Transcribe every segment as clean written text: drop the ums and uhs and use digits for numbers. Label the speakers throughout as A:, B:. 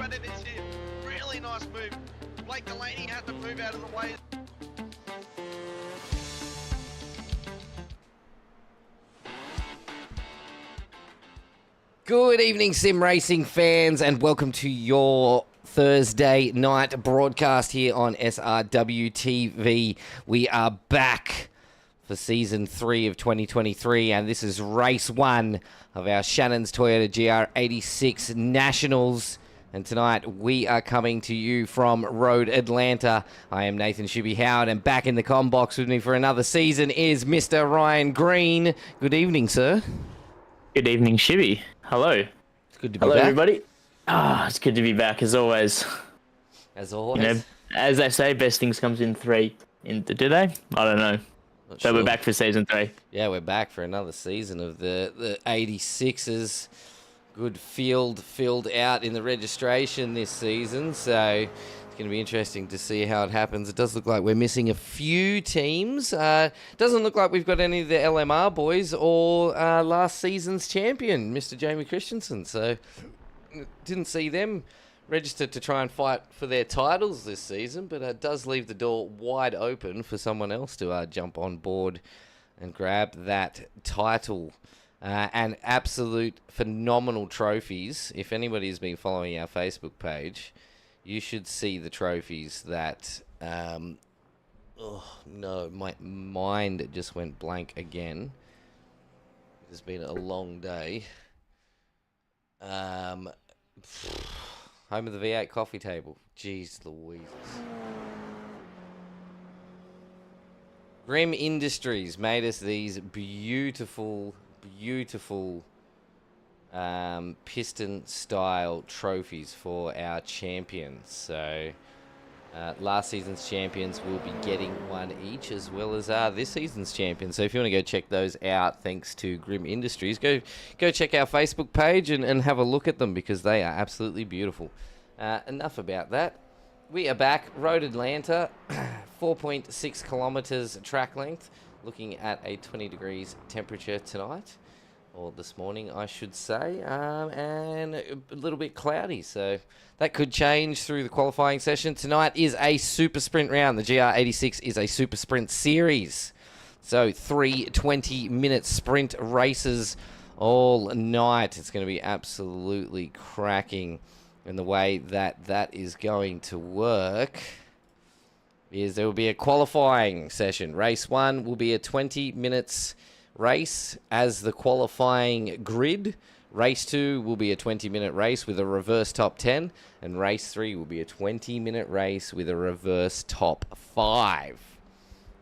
A: front end is here. Really nice move. Blake Delaney had to move out of the way.
B: Good evening, sim racing fans, and welcome to your Thursday night broadcast here on SRW TV. We are back for Season 3 of 2023, and this is Race 1 of our Shanons Toyota GR86 Nationals. And tonight we are coming to you from Road Atlanta. I am Nathan ShiBBy Howard, and back in the comm box with me for another season is Mr. Ryan Green. Good evening, sir.
C: Good evening, ShiBBy. Hello.
B: It's good to be
C: back. Hello, everybody. It's good to be back as always.
B: As always.
C: You know, as they say, best things comes in three. Do they? I don't know.
B: Not
C: so
B: sure.
C: we're back for Season 3.
B: Yeah, we're back for another season of the 86s. Good field filled out in the registration this season, so it's going to be interesting to see how it happens. It does look like we're missing a few teams. Doesn't look like we've got any of the LMR boys or last season's champion, Mr. Jamie Christensen. So didn't see them registered to try and fight for their titles this season, but it does leave the door wide open for someone else to jump on board and grab that title. And absolute phenomenal trophies. If anybody's been following our Facebook page, you should see the trophies that... oh, no, my mind just went blank again. It's been a long day. Home of the V8 coffee table. Jeez Louise. Grim Industries made us these beautiful piston style trophies for our champions. So last season's champions will be getting one each, as well as this season's champions. So if you want to go check those out, thanks to Grim Industries, go check our Facebook page and have a look at them, because they are absolutely beautiful. Enough about that. We are back, Road Atlanta, 4.6 kilometers track length. Looking at a 20 degrees temperature tonight, or this morning, I should say, and a little bit cloudy, so that could change through the qualifying session. Tonight is a super sprint round. The GR86 is a super sprint series, so 3 20-minute sprint races all night. It's going to be absolutely cracking, and the way that is going to work is there will be a qualifying session. Race 1 will be a 20 minutes race as the qualifying grid. Race 2 will be a 20-minute race with a reverse top 10. And race 3 will be a 20-minute race with a reverse top 5.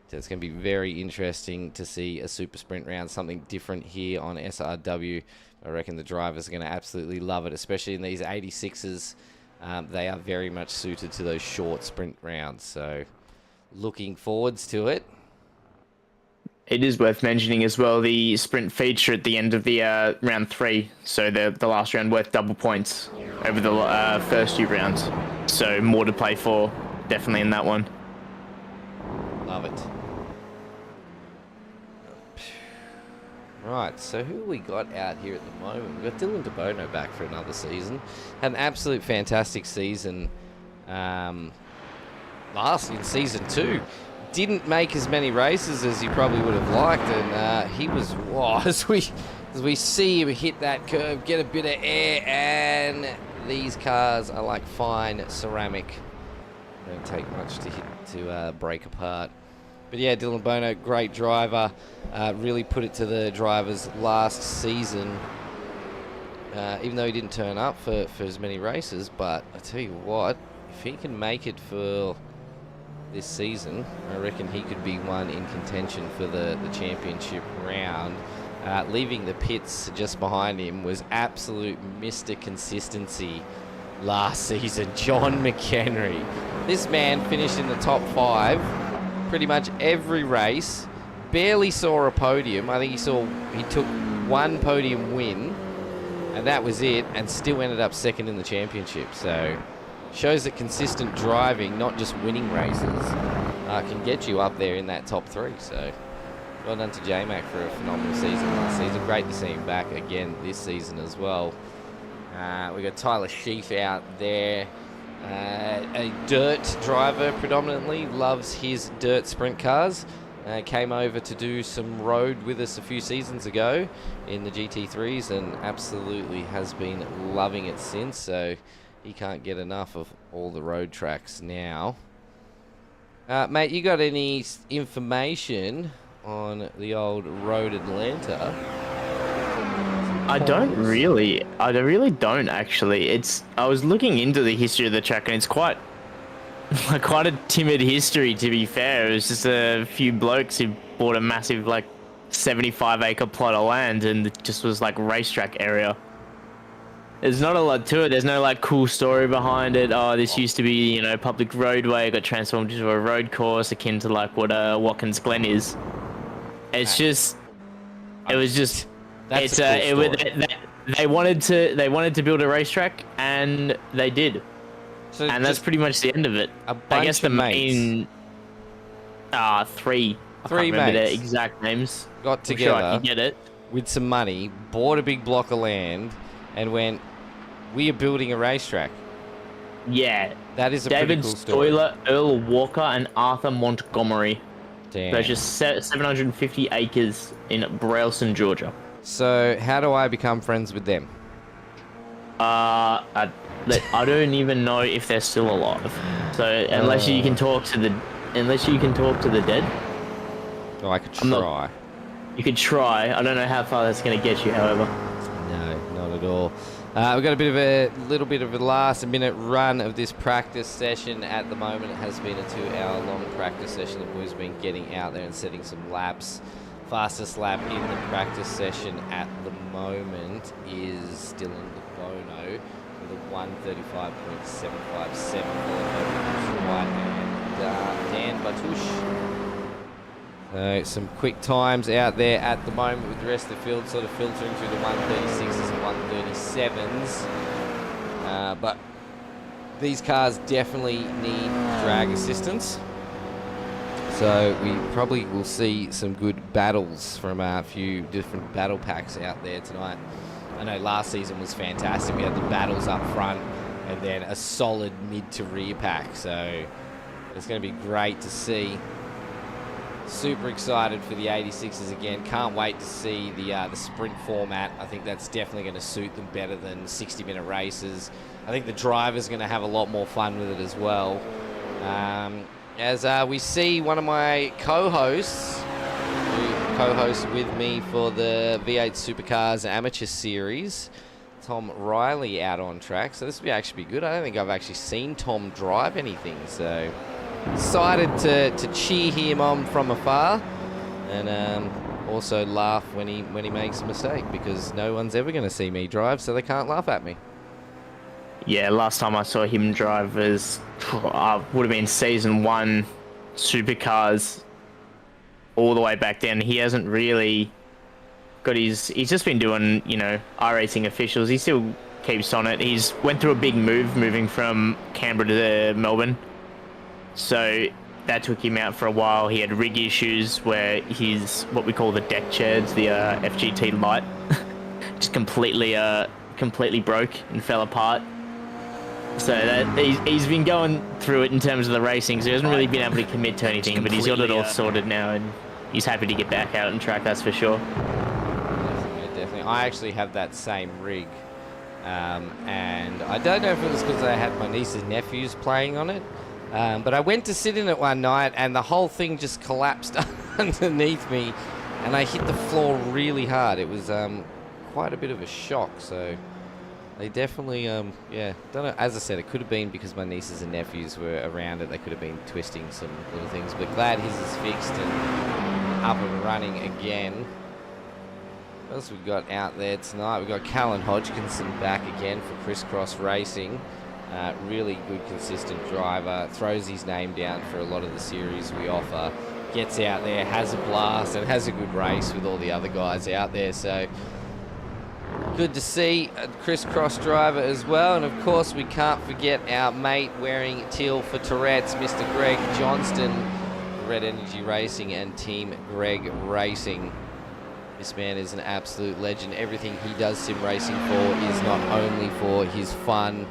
B: So it's going to be very interesting to see a super sprint round, something different here on SRW. I reckon the drivers are going to absolutely love it, especially in these 86s. They are very much suited to those short sprint rounds, so looking forwards to it.
C: It is worth mentioning as well the sprint feature at the end of the round 3, so the last round worth double points over the first few rounds. So more to play for, definitely in that one.
B: Love it. Right, so who we got out here at the moment? We've got Dylan DeBono back for another season. Had an absolute fantastic season last in Season 2. Didn't make as many races as he probably would have liked, and he was, wow, as we see him hit that curve, get a bit of air, and these cars are like fine ceramic. Don't take much to break apart. But yeah, Dylan Bono, great driver. Really put it to the drivers last season, even though he didn't turn up for as many races. But I tell you what, if he can make it for this season, I reckon he could be one in contention for the championship round. Leaving the pits just behind him was absolute Mr. Consistency last season, John McHenry. This man finished in the top 5 pretty much every race, barely saw a podium. I think he took one podium win, and that was it, and still ended up second in the championship. So shows that consistent driving, not just winning races, can get you up there in that top 3. So well done to J-Mac for a phenomenal season last season. Great to see him back again this season as well. We got Tyler Sheaf out there. A dirt driver predominantly, loves his dirt sprint cars. Came over to do some road with us a few seasons ago in the GT3s and absolutely has been loving it since. So he can't get enough of all the road tracks now. Mate, you got any information on the old Road Atlanta?
C: I really don't actually. I was looking into the history of the track and it's quite a timid history, to be fair. It was just a few blokes who bought a massive 75-acre plot of land and it just was like racetrack area. There's not a lot to it. There's no cool story behind it. Oh, this used to be, public roadway. It got transformed into a road course akin to what Watkins Glen is. It's just, it was just,
B: That's a cool story.
C: They wanted to build a racetrack and they did.
B: So
C: and that's pretty much the end of it. I guess the main three. I can't remember their exact names.
B: Got together.
C: I'm sure I can get it.
B: With some money, bought a big block of land, and went, "We are building a racetrack."
C: Yeah.
B: That is a
C: David
B: pretty cool story.
C: Stoiler, Earl Walker, and Arthur Montgomery.
B: Damn.
C: So it's just 750 acres in Brailston, Georgia.
B: So how do I become friends with them?
C: I don't even know if they're still alive. So unless you can talk to the dead.
B: Oh, I could try.
C: You could try. I don't know how far that's going to get you, however.
B: No, not at all. We've got a little bit of a last-minute run of this practice session. At the moment, it has been a 2-hour-long practice session. The boys have been getting out there and setting some laps. Fastest lap in the practice session at the moment is Dylan DeBono with a 1:35.757. Right, and Dan Batush. So some quick times out there at the moment with the rest of the field sort of filtering through the 136s and 137s. But these cars definitely need drag assistance. So we probably will see some good battles from a few different battle packs out there tonight. I know last season was fantastic. We had the battles up front and then a solid mid to rear pack. So it's going to be great to see. Super excited for the 86s again. Can't wait to see the sprint format. I think that's definitely going to suit them better than 60-minute races. I think the driver's going to have a lot more fun with it as well. As we see one of my co-hosts, who co-hosts with me for the V8 Supercars Amateur Series, Tom Riley, out on track. So this will actually be good. I don't think I've actually seen Tom drive anything, so excited to cheer him on from afar, and also laugh when he makes a mistake, because no one's ever going to see me drive, so they can't laugh at me.
C: Yeah, last time I saw him drive would have been season 1 Supercars, all the way back then. He hasn't really got he's just been doing, iRacing officials. He still keeps on it. He's went through a big move, moving from Canberra to Melbourne. So that took him out for a while. He had rig issues where his, what we call the deck chairs, the FGT light, just completely broke and fell apart. So he's been going through it in terms of the racing, so he hasn't really been able to commit to anything, but he's got it all sorted now, and he's happy to get back out and track, that's for sure.
B: Definitely. I actually have that same rig, and I don't know if it was because I had my niece's nephews playing on it, but I went to sit in it one night, and the whole thing just collapsed underneath me, and I hit the floor really hard. It was quite a bit of a shock, so they definitely, yeah, don't know. As I said, it could have been because my nieces and nephews were around it. They could have been twisting some little things, but glad his is fixed and up and running again. What else we got out there tonight? We've got Callan Hodgkinson back again for Crisscross Racing. Really good, consistent driver. Throws his name down for a lot of the series we offer. Gets out there, has a blast, and has a good race with all the other guys out there. So good to see a crisscross driver as well. And of course, we can't forget our mate wearing teal for Tourette's, Mr. Greg Johnston, Red Energy Racing and Team Greg Racing. This man is an absolute legend. Everything he does sim racing for is not only for his fun,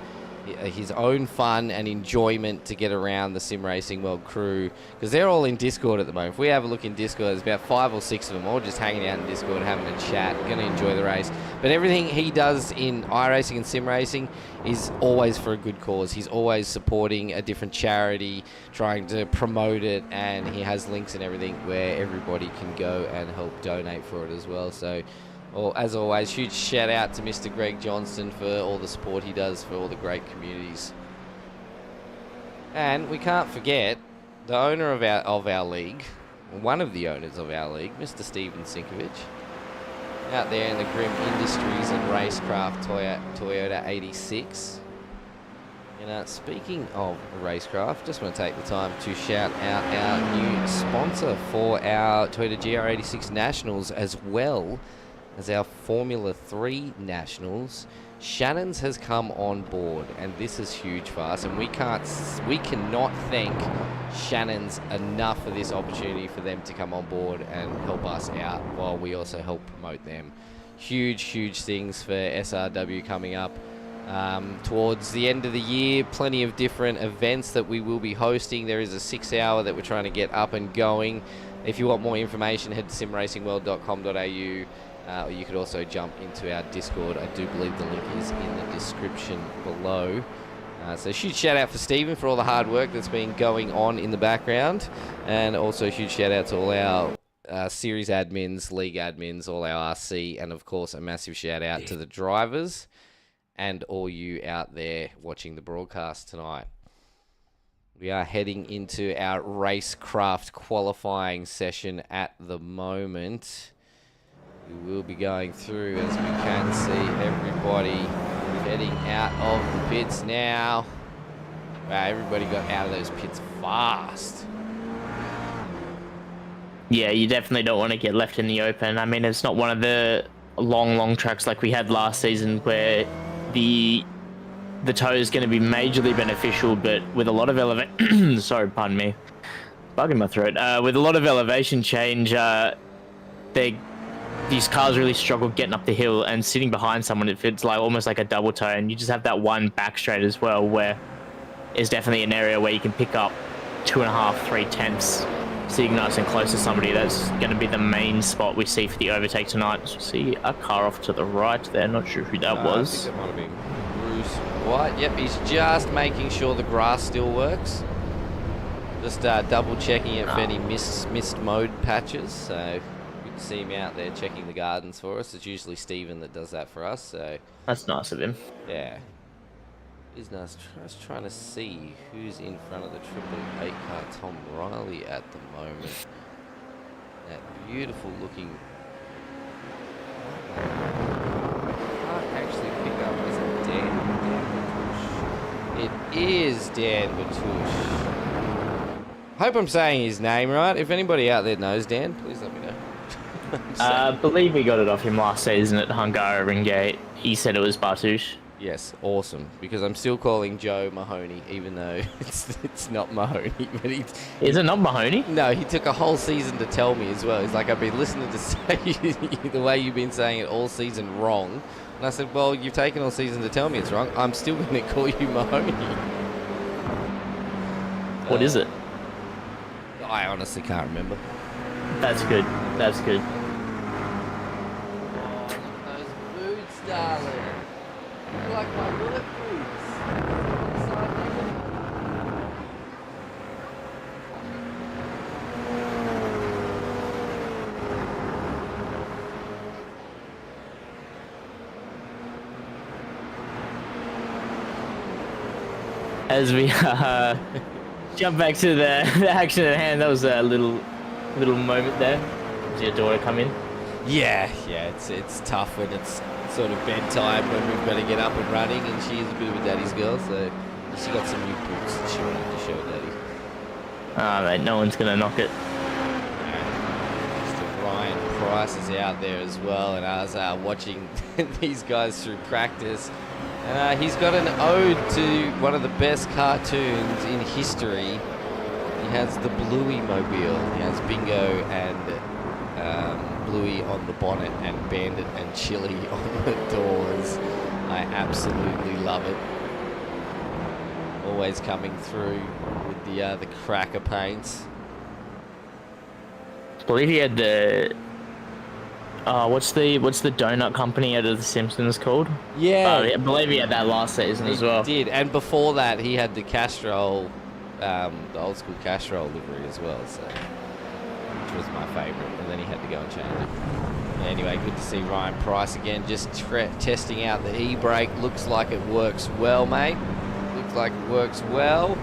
B: his own fun and enjoyment to get around the Sim Racing World crew, because they're all in Discord at the moment. If we have a look in Discord, there's about 5 or 6 of them all just hanging out in Discord, having a chat, going to enjoy the race. But everything he does in iRacing and Sim Racing is always for a good cause. He's always supporting a different charity, trying to promote it, and he has links and everything where everybody can go and help donate for it as well. So, as always, huge shout out to Mr. Greg Johnston for all the support he does for all the great communities. And we can't forget the owner of our league, one of the owners of our league, Mr. Steven Sinkovic, out there in the Grim Industries and Racecraft Toyota 86. And speaking of Racecraft, just want to take the time to shout out our new sponsor for our Toyota GR86 Nationals, as well as our Formula 3 Nationals. Shanons has come on board, and this is huge for us, and we cannot thank Shanons enough for this opportunity for them to come on board and help us out while we also help promote them. Huge things for SRW coming up towards the end of the year. Plenty of different events that we will be hosting. There is a 6-hour that we're trying to get up and going. If you want more information, head to simracingworld.com.au. Or you could also jump into our Discord. I do believe the link is in the description below. So huge shout out for Stephen for all the hard work that's been going on in the background. And also a huge shout out to all our series admins, league admins, all our RC, and of course a massive shout out to the drivers and all you out there watching the broadcast tonight. We are heading into our Racecraft qualifying session at the moment. We will be going through, as we can see, everybody heading out of the pits now. Wow, everybody got out of those pits fast.
C: Yeah, you definitely don't want to get left in the open. I mean, it's not one of the long tracks like we had last season where the tow is going to be majorly beneficial, but with a lot of elevation... Sorry, pardon me. Bugging my throat. With a lot of elevation change, these cars really struggle getting up the hill, and sitting behind someone, it feels like almost like a double toe, and you just have that one back straight as well, where it's definitely an area where you can pick up 2.5-3 tenths sitting nice and close to somebody. That's going to be the main spot we see for the overtake tonight. So see a car off to the right there, not sure who that was.
B: I think that might have been Bruce White. Yep, he's just making sure the grass still works. Just double checking if any missed mode patches, so see him out there checking the gardens for us. It's usually Steven that does that for us, so
C: that's nice of him.
B: Yeah, it's nice. I was trying to see who's in front of the 888 car, Tom Riley, at the moment. That beautiful looking. I can't actually pick up. Is it Dan Batush? It is Dan Batush. Hope I'm saying his name right. If anybody out there knows Dan, please let me know.
C: I believe we got it off him last season at Hungaroring Gate. He said it was Bartush.
B: Yes, awesome. Because I'm still calling Joe Mahoney, even though it's not Mahoney. But
C: Is it not Mahoney?
B: No, he took a whole season to tell me as well. He's like, I've been listening to say the way you've been saying it all season wrong. And I said, well, you've taken all season to tell me it's wrong. I'm still going to call you Mahoney.
C: What is it?
B: I honestly can't remember.
C: That's good. That's good.
B: Oh, those boots, darling. They're like my bullet boots.
C: As we jump back to the action at hand, that was a little moment there. Did your daughter come in?
B: Yeah, it's tough when it's sort of bedtime when we've got to get up and running, and she is a bit of a daddy's girl, so she got some new boots that she wanted to show daddy.
C: Ah, mate, no one's gonna knock it.
B: Mr. Ryan Price is out there as well, and I was watching these guys through practice, and he's got an ode to one of the best cartoons in history. He has the Bluey Mobile. He has Bingo and Bluey on the bonnet and Bandit and Chili on the doors. I absolutely love it. Always coming through with the cracker paints.
C: I believe he had the what's the donut company out of The Simpsons called?
B: Yeah,
C: I believe he had that last season as well.
B: He did, and before that he had the Castrol, the old school Castrol livery as well, so which was my favourite. And then he had to go and change it. Anyway, good to see Ryan Price again, just testing out the e-brake. Looks like it works well, mate. Looks like it works well.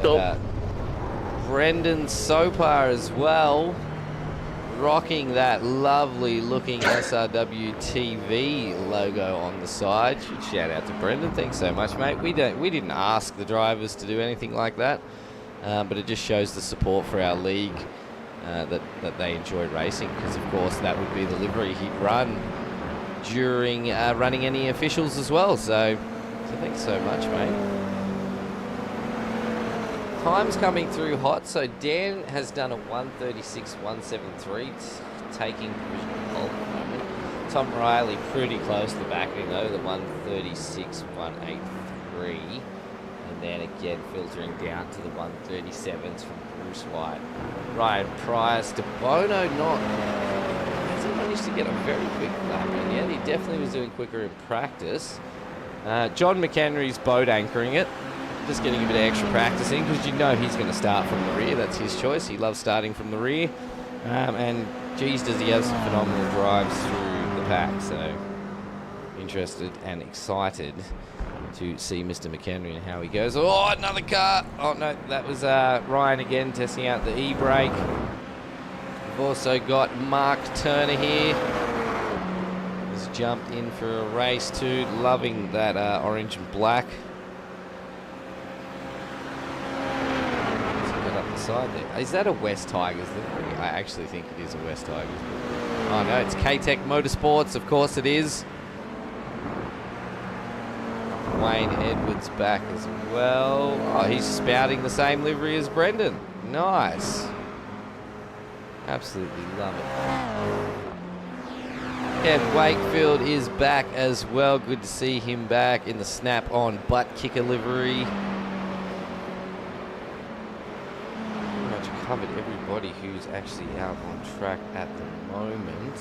C: Cool.
B: Brendan Sopar as well, rocking that lovely looking SRW TV logo on the side. Shout out to Brendan, thanks so much, mate. We didn't ask the drivers to do anything like that, but it just shows the support for our league, that they enjoy racing, because of course that would be the livery he'd run during running any officials as well. So thanks so much, mate. Time's coming through hot, so Dan has done a 136.173, taking provisional pole at the moment. Tom Riley pretty close to the back of him though, the 136.183, and then again filtering down to the 137s from Bruce White. Ryan Price to Bono, hasn't managed to get a very quick lap in yet. He definitely was doing quicker in practice. John McHenry's boat anchoring it. Just getting a bit of extra practice in, because you know he's going to start from the rear. That's his choice. He loves starting from the rear. And geez, does he have some phenomenal drives through the pack. So interested and excited to see Mr. McHenry and how he goes. Oh, another car. Oh, no, that was Ryan again testing out the e-brake. We've also got Mark Turner here. He's jumped in for a race too. Loving that orange and black. Side there. Is that a West Tigers livery? I actually think it is a West Tigers livery. Oh no, it's K-Tech Motorsports, of course it is. Wayne Edwards back as well. Oh, he's spouting the same livery as Brendan. Nice. Absolutely love it. Kev Wakefield is back as well. Good to see him back in the snap-on butt kicker livery. Covered everybody who's actually out on track at the moment.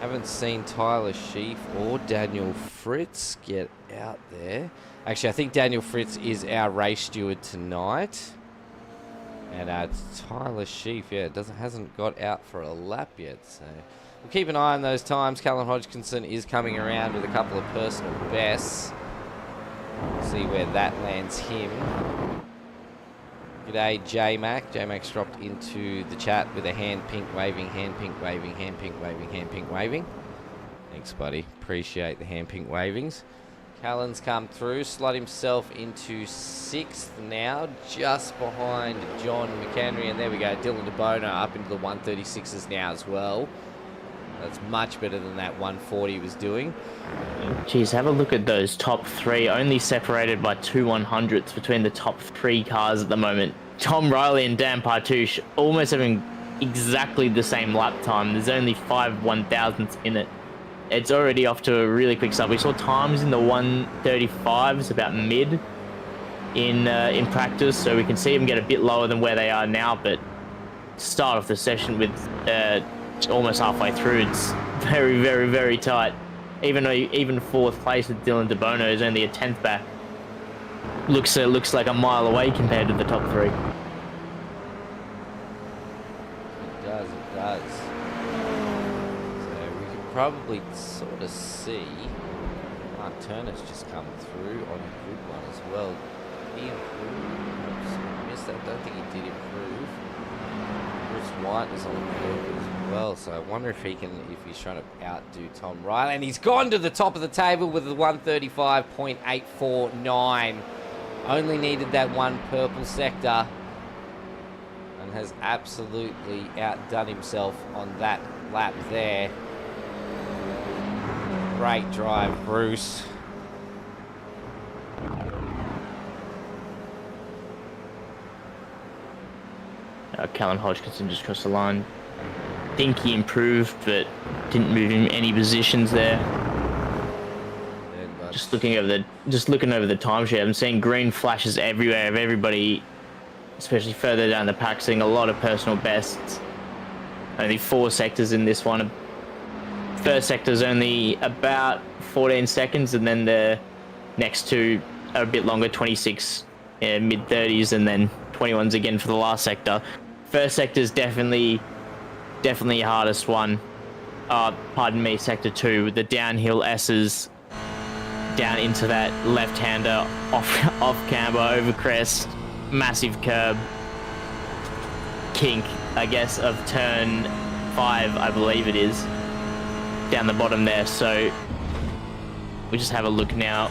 B: Haven't seen Tyler Sheaf or Daniel Fritz get out there. Actually, I think Daniel Fritz is our race steward tonight. And Tyler Sheaf, yeah, hasn't got out for a lap yet. So we'll keep an eye on those times. Callan Hodgkinson is coming around with a couple of personal bests. See where that lands him. G'day, J-Mac. J-Mac's dropped into the chat with a hand pink waving, hand pink waving, hand pink waving, hand pink waving. Thanks, buddy. Appreciate the hand pink wavings. Callan's come through, slot himself into 6th now, just behind John McHenry. And there we go, Dylan DeBono up into the 136s now as well. That's much better than that 140 was doing.
C: Geez, have a look at those top three, only separated by 2 100ths between the top 3 cars at the moment. Tom Riley and Dan Partouche almost having exactly the same lap time. There's only 5 1,000ths in it. It's already off to a really quick start. We saw times in the 135s about mid in practice, so we can see them get a bit lower than where they are now, but start off the session with almost halfway through, it's very, very, very tight. Even 4th place with Dylan DeBono is only a 10th back. Looks like a mile away compared to the top 3.
B: It does, it does. So we can probably sort of see Mark Turner's just come through on a good one as well. He improved. Oops, I missed that. I don't think he did improve. Bruce White is on the field as well, so I wonder if he's trying to outdo Tom Riley. And he's gone to the top of the table with the 135.849. Only needed that one purple sector and has absolutely outdone himself on that lap there. Great drive, Bruce.
C: Callan Hodgkinson just crossed the line. Think he improved, but didn't move in any positions there. Just looking over the timeshare, I'm seeing green flashes everywhere of everybody, especially further down the pack, seeing a lot of personal bests. Only 4 sectors in this one. First sector's only about 14 seconds, and then the next 2 are a bit longer, 26 mid-30s, and then 21s again for the last sector. First sector's definitely hardest one. Pardon me, sector 2 with the downhill S's down into that left-hander off camber over crest, massive curb, kink, I guess, of turn 5, I believe it is, down the bottom there. So we just have a look now,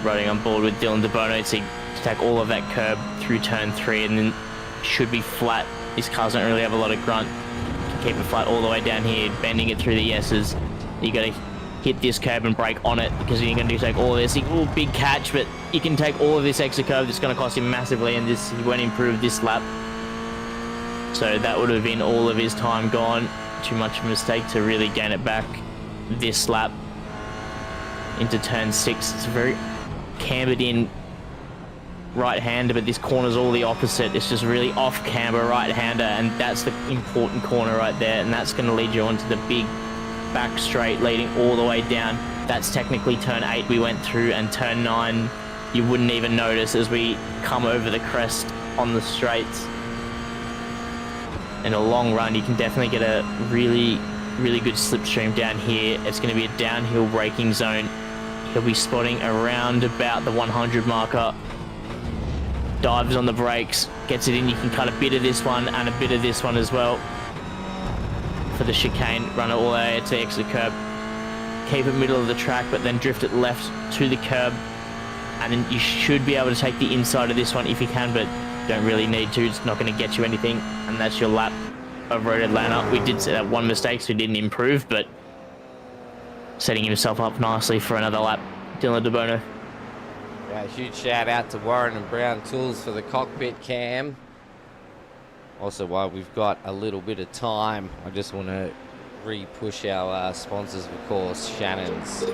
C: riding on board with Dylan DeBono to take all of that curb through turn 3, and then should be flat. These cars don't really have a lot of grunt. Can keep it flat all the way down here, bending it through the S's. You got to hit this curb and brake on it, because you're going to take all of this. Big catch, but you can take all of this extra curb. It's going to cost him massively, and this he won't improve this lap. So that would have been all of his time gone. Too much of a mistake to really gain it back this lap into turn 6. It's a very cambered in right-hander, but this corner's all the opposite. It's just really off-camber right-hander, and that's the important corner right there, and that's going to lead you onto the big back straight leading all the way down. That's technically turn 8 we went through, and turn 9 you wouldn't even notice as we come over the crest on the straights. In a long run, you can definitely get a really good slipstream down here. It's going to be a downhill braking zone. He'll be spotting around about the 100 marker. Dives on the brakes, gets it in. You can cut a bit of this one and a bit of this one as well for the chicane. Run it all the way to the exit curb. Keep it middle of the track, but then drift it left to the curb. And then you should be able to take the inside of this one if you can, but don't really need to. It's not going to get you anything. And that's your lap of Road Atlanta. We did say that one mistake, so we didn't improve, but setting himself up nicely for another lap. Dylan DeBono.
B: Yeah, huge shout out to Warren and Brown Tools for the cockpit cam. Also, while we've got a little bit of time, I just want to re-push our sponsors, of course, Shanons.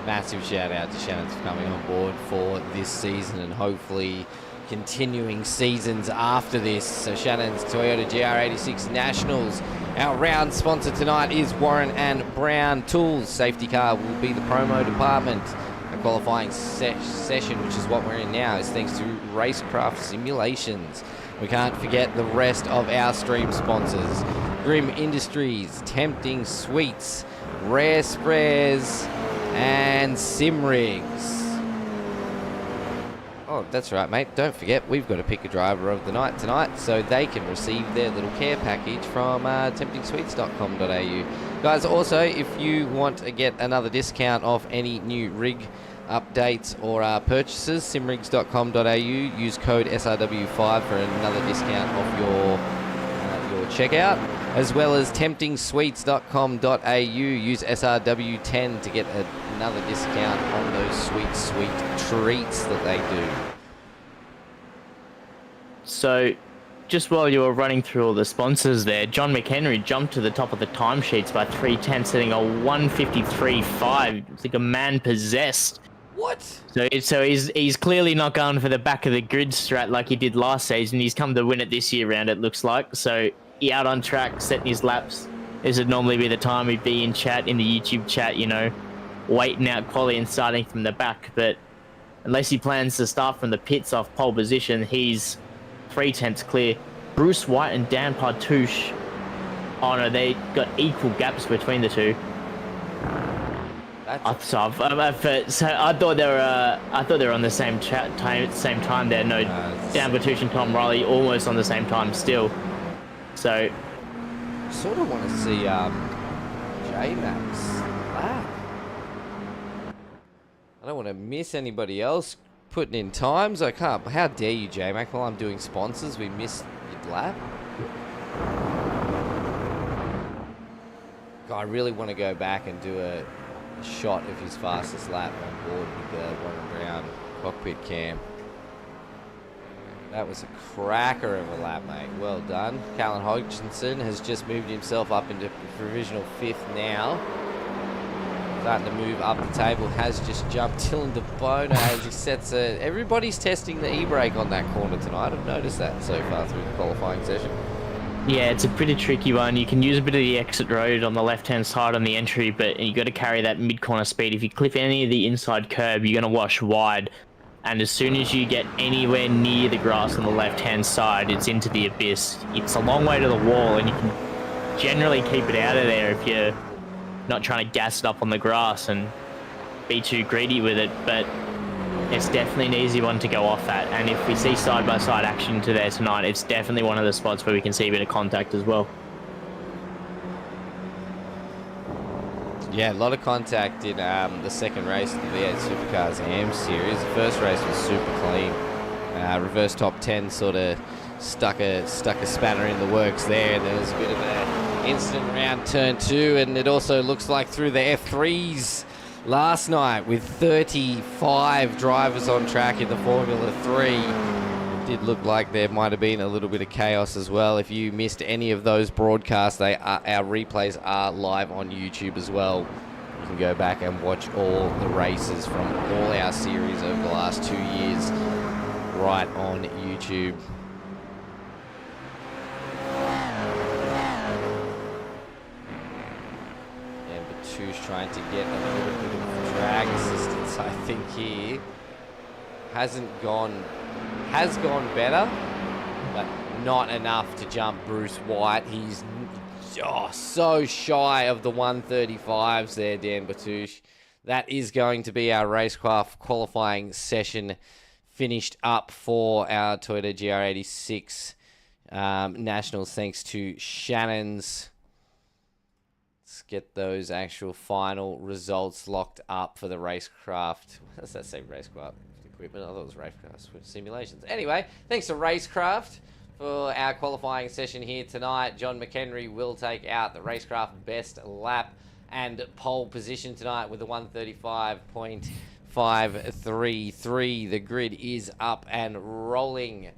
B: Massive shout out to Shanons for coming on board for this season and hopefully continuing seasons after this. So Shannon's Toyota GR86 Nationals. Our round sponsor tonight is Warren and Brown Tools. Safety car will be the promo department. A qualifying session, which is what we're in now, is thanks to Racecraft Simulations. We can't forget the rest of our stream sponsors. Grim Industries, Tempting Sweets, Rare Spreads, and Simrigs. Oh, that's right, mate. Don't forget, we've got to pick a driver of the night tonight so they can receive their little care package from temptingsweets.com.au. Guys, also, if you want to get another discount off any new rig updates or purchases, simrigs.com.au, use code SRW5 for another discount off your checkout, as well as temptingsweets.com.au, use SRW10 to get another discount on those sweet treats that they do.
C: So, just while you were running through all the sponsors there, John McHenry jumped to the top of the timesheets by 3/10, setting a 153.5. It's like a man possessed.
B: What?
C: So he's clearly not going for the back of the grid strat like he did last season. He's come to win it this year round, it looks like. So he out on track, setting his laps. This would normally be the time he'd be in chat, in the YouTube chat, you know, waiting out quali and starting from the back. But unless he plans to start from the pits off pole position, he's 3/10 clear. Bruce White and Dan Partouche. Oh no, they got equal gaps between the two. So I thought they were on the same time there. No, Dan Partouche and Tom Riley almost on the same time still. So
B: Sort of want to see J-Max lap. I don't want to miss anybody else putting in times. I can't. How dare you, J-Mac? While I'm doing sponsors, we missed your lap. God, I really want to go back and do a shot of his fastest lap on board with the Warren Brown cockpit cam. That was a cracker of a lap, mate. Well done. Callan Hodgkinson has just moved himself up into provisional 5th now. Starting to move up the table, has just jumped Dylan DeBono as he sets a... Everybody's testing the e-brake on that corner tonight. I've noticed that so far through the qualifying session.
C: Yeah, it's a pretty tricky one. You can use a bit of the exit road on the left-hand side on the entry, but you got to carry that mid-corner speed. If you clip any of the inside curb, you're going to wash wide. And as soon as you get anywhere near the grass on the left-hand side, it's into the abyss. It's a long way to the wall, and you can generally keep it out of there if you're not trying to gas it up on the grass and be too greedy with it. But it's definitely an easy one to go off at. And if we see side-by-side action to there tonight, it's definitely one of the spots where we can see a bit of contact as well.
B: Yeah, a lot of contact in the second race of the V8 Supercars AM series. The first race was super clean. Reverse top 10 sort of stuck a spanner in the works there. There was a bit of an incident around turn 2, and it also looks like through the F3s last night with 35 drivers on track in the Formula 3. Did look like there might have been a little bit of chaos as well. If you missed any of those broadcasts, our replays are live on YouTube as well. You can go back and watch all the races from all our series over the last 2 years right on YouTube. And Batush trying to get a little bit of drag assistance, I think, here. Has gone better, but not enough to jump Bruce White. He's so shy of the 135s there, Dan Batush. That is going to be our racecraft qualifying session finished up for our Toyota GR86 Nationals, thanks to Shanons. Let's get those actual final results locked up for the racecraft. What does that say, racecraft? Equipment. I thought it was racecraft simulations. Anyway, thanks to Racecraft for our qualifying session here tonight. John McHenry will take out the Racecraft best lap and pole position tonight with a 135.533. The grid is up and rolling.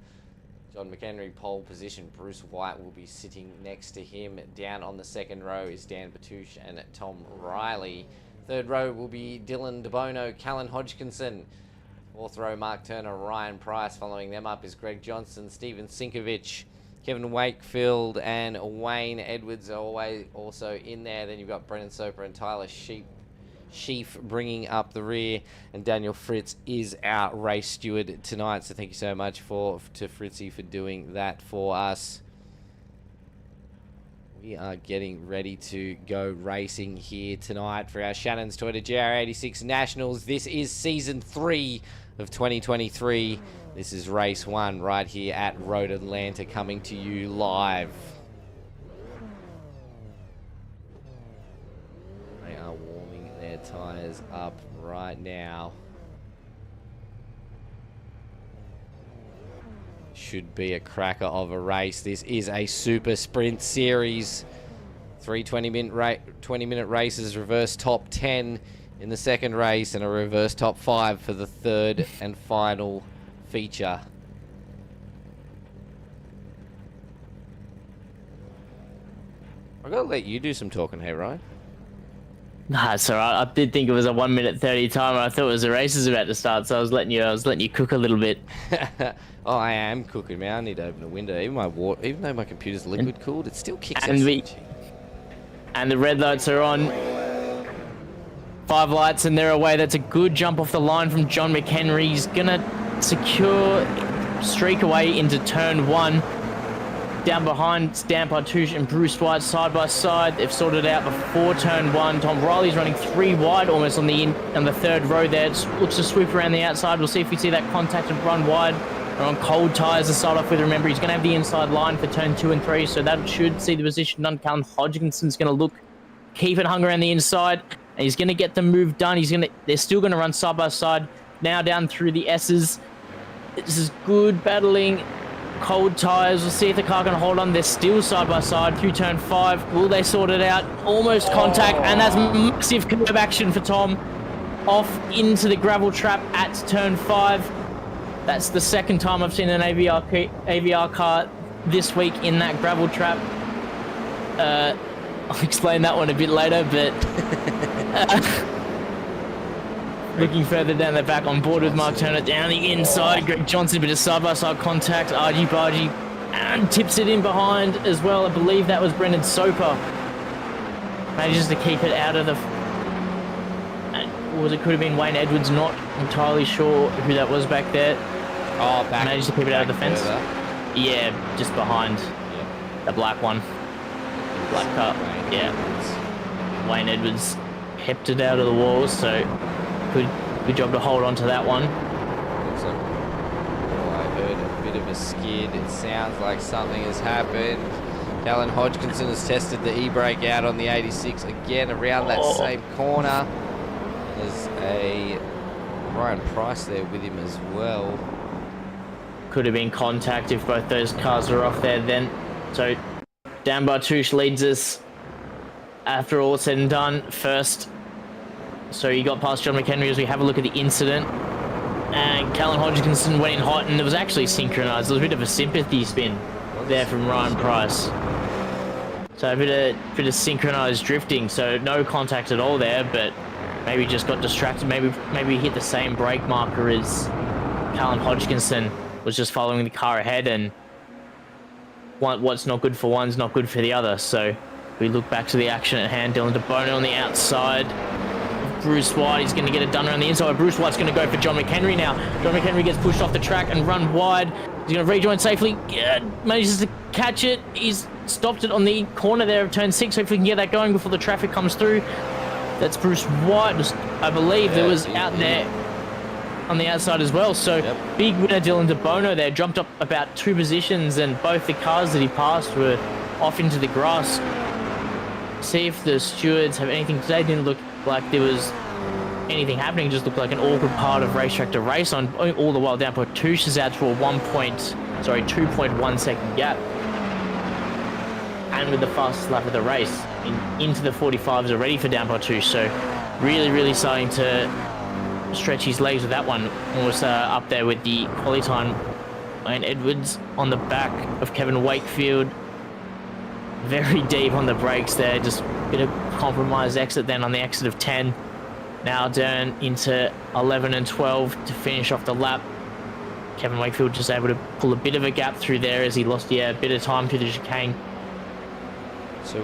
B: John McHenry pole position. Bruce White will be sitting next to him. Down on the second row is Dan Batush and Tom Riley. Third row will be Dylan DeBono, Callan Hodgkinson. Fourth row, Mark Turner, Ryan Price. Following them up is Greg Johnson, Steven Sinkovich, Kevin Wakefield, and Wayne Edwards are always also in there. Then you've got Brennan Soper and Tyler Sheaf bringing up the rear. And Daniel Fritz is our race steward tonight. So thank you so much to Fritzy for doing that for us. We are getting ready to go racing here tonight for our Shannons Toyota GR86 Nationals. This is Season 3 of 2023. This is Race 1 right here at Road Atlanta, coming to you live. They are warming their tyres up right now. Should be a cracker of a race. This is a super sprint series. 3 20-minute races, reverse top 10 in the second race, and a reverse top 5 for the third and final feature. I've got to let you do some talking here, Ryan.
C: Nah, it's alright. I did think it was a 1 minute 30 timer. I thought it was the race was about to start, so I was letting you cook a little bit.
B: Oh, I am cooking, man. I need to open a window. Even though my computer's liquid cooled, it still kicks in.
C: And the red lights are on. 5 lights and they're away. That's a good jump off the line from John McHenry. He's gonna streak away into turn 1. Down behind, Dan Batush and Bruce White side by side. They've sorted out before turn 1. Tom Riley's running 3 wide, almost on the third row there. It looks to swoop around the outside. We'll see if we see that contact and run wide. They're on cold tyres to start off with. Remember, he's going to have the inside line for turn 2 and 3, so that should see the position done. Callan Hodgkinson's going to keep it hung around the inside, and he's going to get the move done. They're still going to run side by side. Now down through the S's. This is good battling. Cold tyres. We'll see if the car can hold on. They're still side by side through turn 5. Will they sort it out? Almost contact, and that's massive curb action for Tom. Off into the gravel trap at turn 5. That's the second time I've seen an AVR car this week in that gravel trap. I'll explain that one a bit later, but looking further down the back, on board with Mark Turner down the inside. Greg Johnson, a bit of side-by-side contact. Argy-bargy, and tips it in behind as well. I believe that was Brendan Soper. Manages to keep it out of the... It could have been Wayne Edwards, not entirely sure who that was back there.
B: Oh, back.
C: Managed to keep it out of the fence.
B: Further.
C: Yeah, just behind the black one. Black car. Yeah. Wayne Edwards kept it out of the walls, so good job to hold on to that one.
B: Looks like, I heard a bit of a skid. It sounds like something has happened. Callan Hodgkinson has tested the e-brake out on the 86 again around that same corner. There's a Ryan Price there with him as well.
C: Could have been contact if both those cars are off there then. So Dan Bartouche leads us after all said and done first. So you got past John McHenry as we have a look at the incident. And Callan Hodgkinson went in hot, and it was actually synchronized. There was a bit of a sympathy spin there from Ryan Price. So a bit of synchronized drifting. So no contact at all there, but maybe just got distracted. Maybe hit the same brake marker as Callan Hodgkinson. Was just following the car ahead, and what's not good for one's not good for the other. So we look back to the action at hand. Dylan DeBono on the outside. Bruce White, he's going to get it done around the inside. Bruce White's going to go for John McHenry now. John McHenry gets pushed off the track and run wide. He's going to rejoin safely. Manages to catch it. He's stopped it on the corner there of turn 6. Hopefully he can get that going before the traffic comes through. That's Bruce White. I believe there was out there on the outside as well. So big winner Dylan DeBono there. Jumped up about 2 positions, and both the cars that he passed were off into the grass. See if the stewards have anything today. Didn't look like there was anything happening. Just looked like an awkward part of racetrack to race on. All the while Dan Bartouche is out to a 2.1 second gap. And with the fastest lap of the race, into the 45s already for Dan Bartouche. So really starting to stretch his legs with that one. Was up there with the quali time. Wayne Edwards on the back of Kevin Wakefield. Very deep on the brakes there. Just a bit of compromised exit then on the exit of 10. Now down into 11 and 12 to finish off the lap. Kevin Wakefield just able to pull a bit of a gap through there as he lost a bit of time through the chicane.
B: So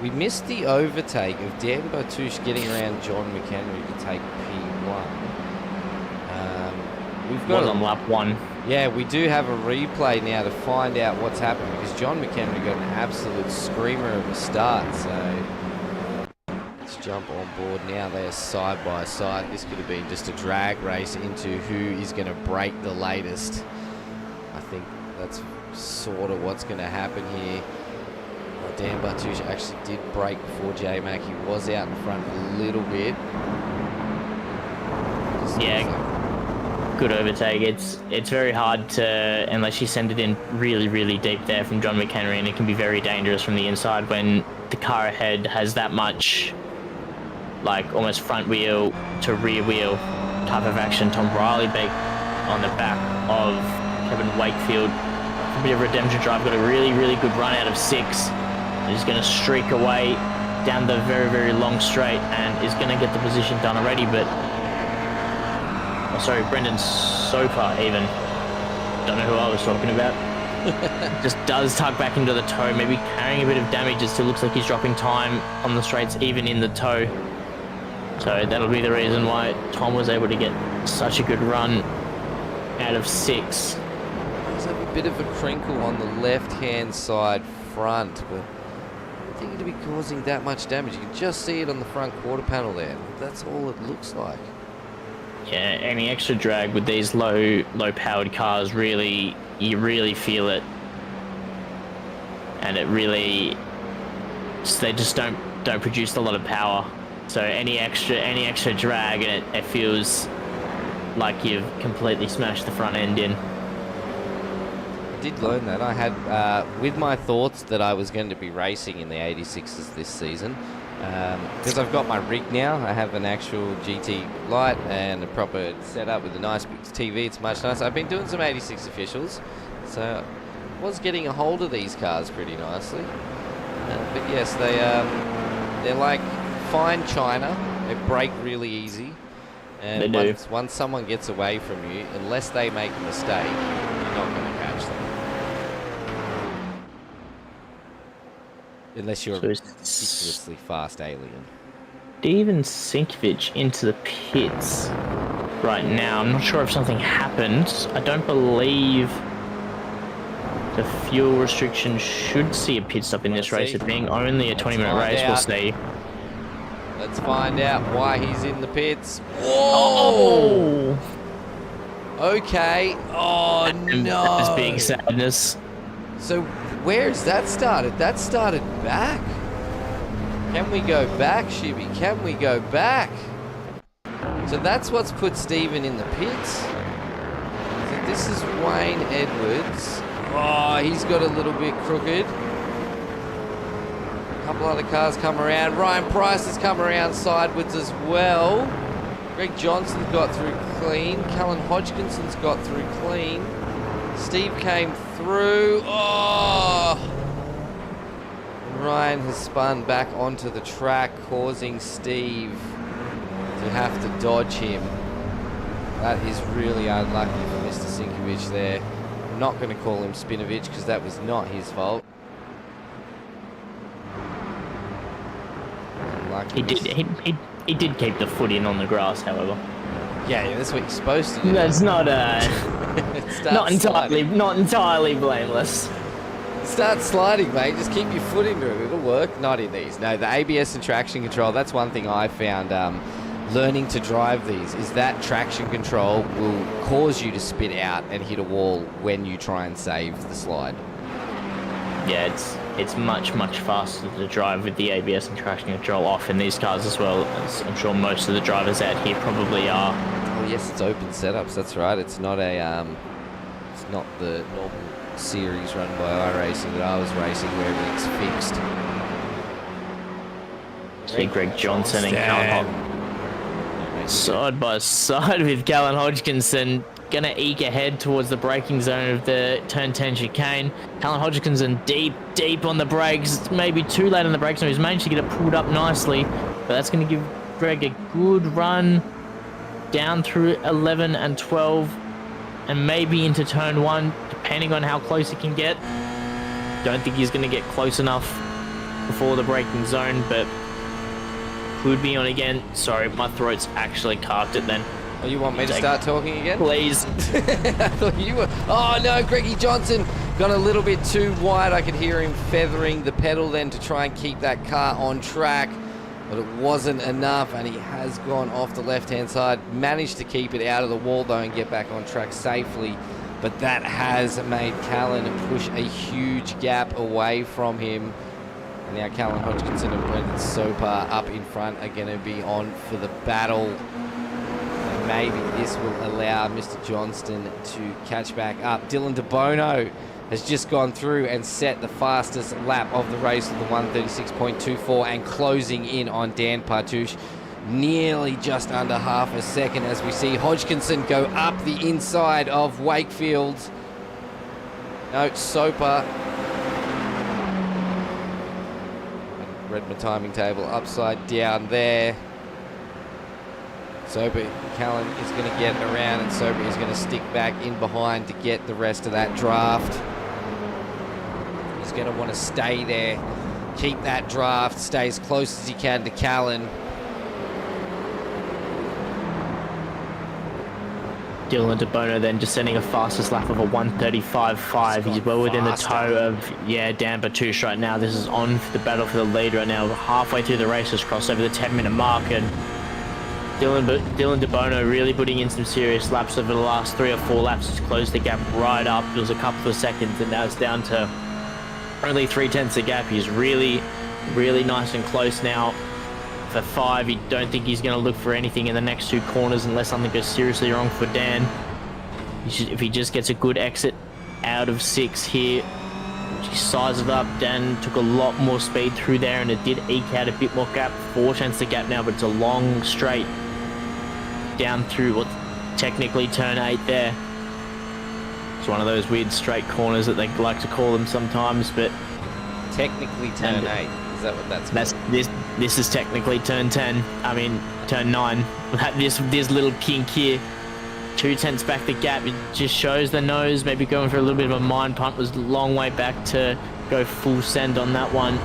B: we missed the overtake of Dan Bartouche getting around John McHenry to take P1. We've got
C: on lap 1.
B: Yeah, we do have a replay now to find out what's happened, because John McHenry got an absolute screamer of a start. So let's jump on board now. They're side by side. This could have been just a drag race into who is going to break the latest. I think that's sort of what's going to happen here. Dan Bartouche actually did break before J-Mac. He was out in front a little bit. Good
C: overtake. It's very hard to, unless you send it in really deep there from John McHenry, and it can be very dangerous from the inside when the car ahead has that much, like, almost front wheel to rear wheel type of action. Tom Riley on the back of Kevin Wakefield. A bit of redemption drive. Got a really good run out of 6. He's going to streak away down the very long straight and is going to get the position done already, but Brendan Soper even. Don't know who I was talking about. Just does tuck back into the toe, maybe carrying a bit of damage. It still looks like he's dropping time on the straights, even in the toe. So that'll be the reason why Tom was able to get such a good run out of 6.
B: There's a bit of a crinkle on the left-hand side front, but I don't think it'll be causing that much damage. You can just see it on the front quarter panel there. That's all it looks like.
C: Yeah, any extra drag with these low-powered cars, you really feel it, and they just don't produce a lot of power. So any extra drag, and it feels like you've completely smashed the front end in.
B: I did learn that. I had, with my thoughts that I was going to be racing in the 86s this season, Because I've got my rig now. I have an actual GT light and a proper setup with a nice big TV. It's much nicer. I've been doing some 86 officials, so I was getting a hold of these cars pretty nicely. But yes, they're like fine china. They break really easy. And once someone gets away from you, unless they make a mistake, you're not going to catch them. Unless you're a ridiculously fast alien.
C: Steven Sinkovic into the pits right now. I'm not sure if something happened. I don't believe the fuel restriction should see a pit stop in this race. It being only a 20-minute race, we'll see.
B: Let's find out why he's in the pits.
C: Whoa!
B: Okay. Oh, no.
C: That's big sadness.
B: So, where's that started? That started back. Can we go back, ShiBBy? Can we go back? So that's what's put Steven in the pits. So this is Wayne Edwards. Oh, he's got a little bit crooked. A couple other cars come around. Ryan Price has come around sideways as well. Greg Johnson's got through clean. Callan Hodgkinson's got through clean. Steve came through. Oh! Ryan has spun back onto the track, causing Steve to have to dodge him. That is really unlucky for Mr. Sinkovic there. I'm not going to call him Spinovich because that was not his fault.
C: He did keep the foot in on the grass, however.
B: Yeah, that's what you're supposed to do.
C: That's not not entirely blameless.
B: Start sliding, mate. Just keep your foot into it. It'll work. Not in these. No, the ABS and traction control, that's one thing I found learning to drive these, is that traction control will cause you to spit out and hit a wall when you try and save the slide.
C: Yeah, it's much faster to drive with the ABS and traction control off in these cars as well, as I'm sure most of the drivers out here probably are.
B: Oh yes, it's open setups. That's right. It's not a it's not the normal series run by iRacing that I was racing where everything's fixed.
C: See Greg Johnson and Callan side by side with Callan Hodgkinson, gonna eke ahead towards the braking zone of the turn 10 chicane. Callan Hodgkinson deep on the brakes, maybe too late on the brakes, so he's managed to get it pulled up nicely, but that's gonna give Greg a good run down through 11 and 12 and maybe into turn 1, depending on how close he can get. Don't think he's gonna get close enough before the braking zone, but could be on again. Sorry, my throat's actually carved it then.
B: Oh, you want me to start talking again?
C: Please.
B: I thought you were. Oh no, Greggy Johnson got a little bit too wide. I could hear him feathering the pedal then to try and keep that car on track, but it wasn't enough, and he has gone off the left-hand side. Managed to keep it out of the wall though and get back on track safely, but that has made Callan push a huge gap away from him. And now Callan Hodgkinson and Brendan Sopar up in front are going to be on for the battle. And maybe this will allow Mr. Johnston to catch back up. Dylan DeBono has just gone through and set the fastest lap of the race with the 136.24 and closing in on Dan Partouche. Nearly just under half a second as we see Hodgkinson go up the inside of Wakefield. No, Sopar. Read my timing table upside down there. Callan is going to get around, and Soper is going to stick back in behind to get the rest of that draft. He's going to want to stay there, keep that draft, stay as close as he can to Callan.
C: Dylan DeBono then just sending a fastest lap of a 135.5. He's well within the toe of, Dan Partouche right now. This is on for the battle for the lead right now. Halfway through the race has crossed over the 10-minute mark, and Dylan DeBono really putting in some serious laps over the last 3 or 4 laps. Has closed the gap right up. It was a couple of seconds, and now it's down to only 0.3 a gap. He's really nice and close now. For 5, you don't think he's going to look for anything in the next 2 corners unless something goes seriously wrong for Dan. If he just gets a good exit out of 6 here, She sized it up. Dan took a lot more speed through there, and it did eke out a bit more gap. 4 tenths the gap now, but it's a long straight down through what's technically turn 8 there. It's one of those weird straight corners that they like to call them sometimes, but
B: Technically turn 8. Is that what that's called?
C: This is technically turn 10. I mean, turn 9. This little kink here. 2 tenths back the gap. It just shows the nose. Maybe going for a little bit of a mind pump. Was a long way back to go full send on that one.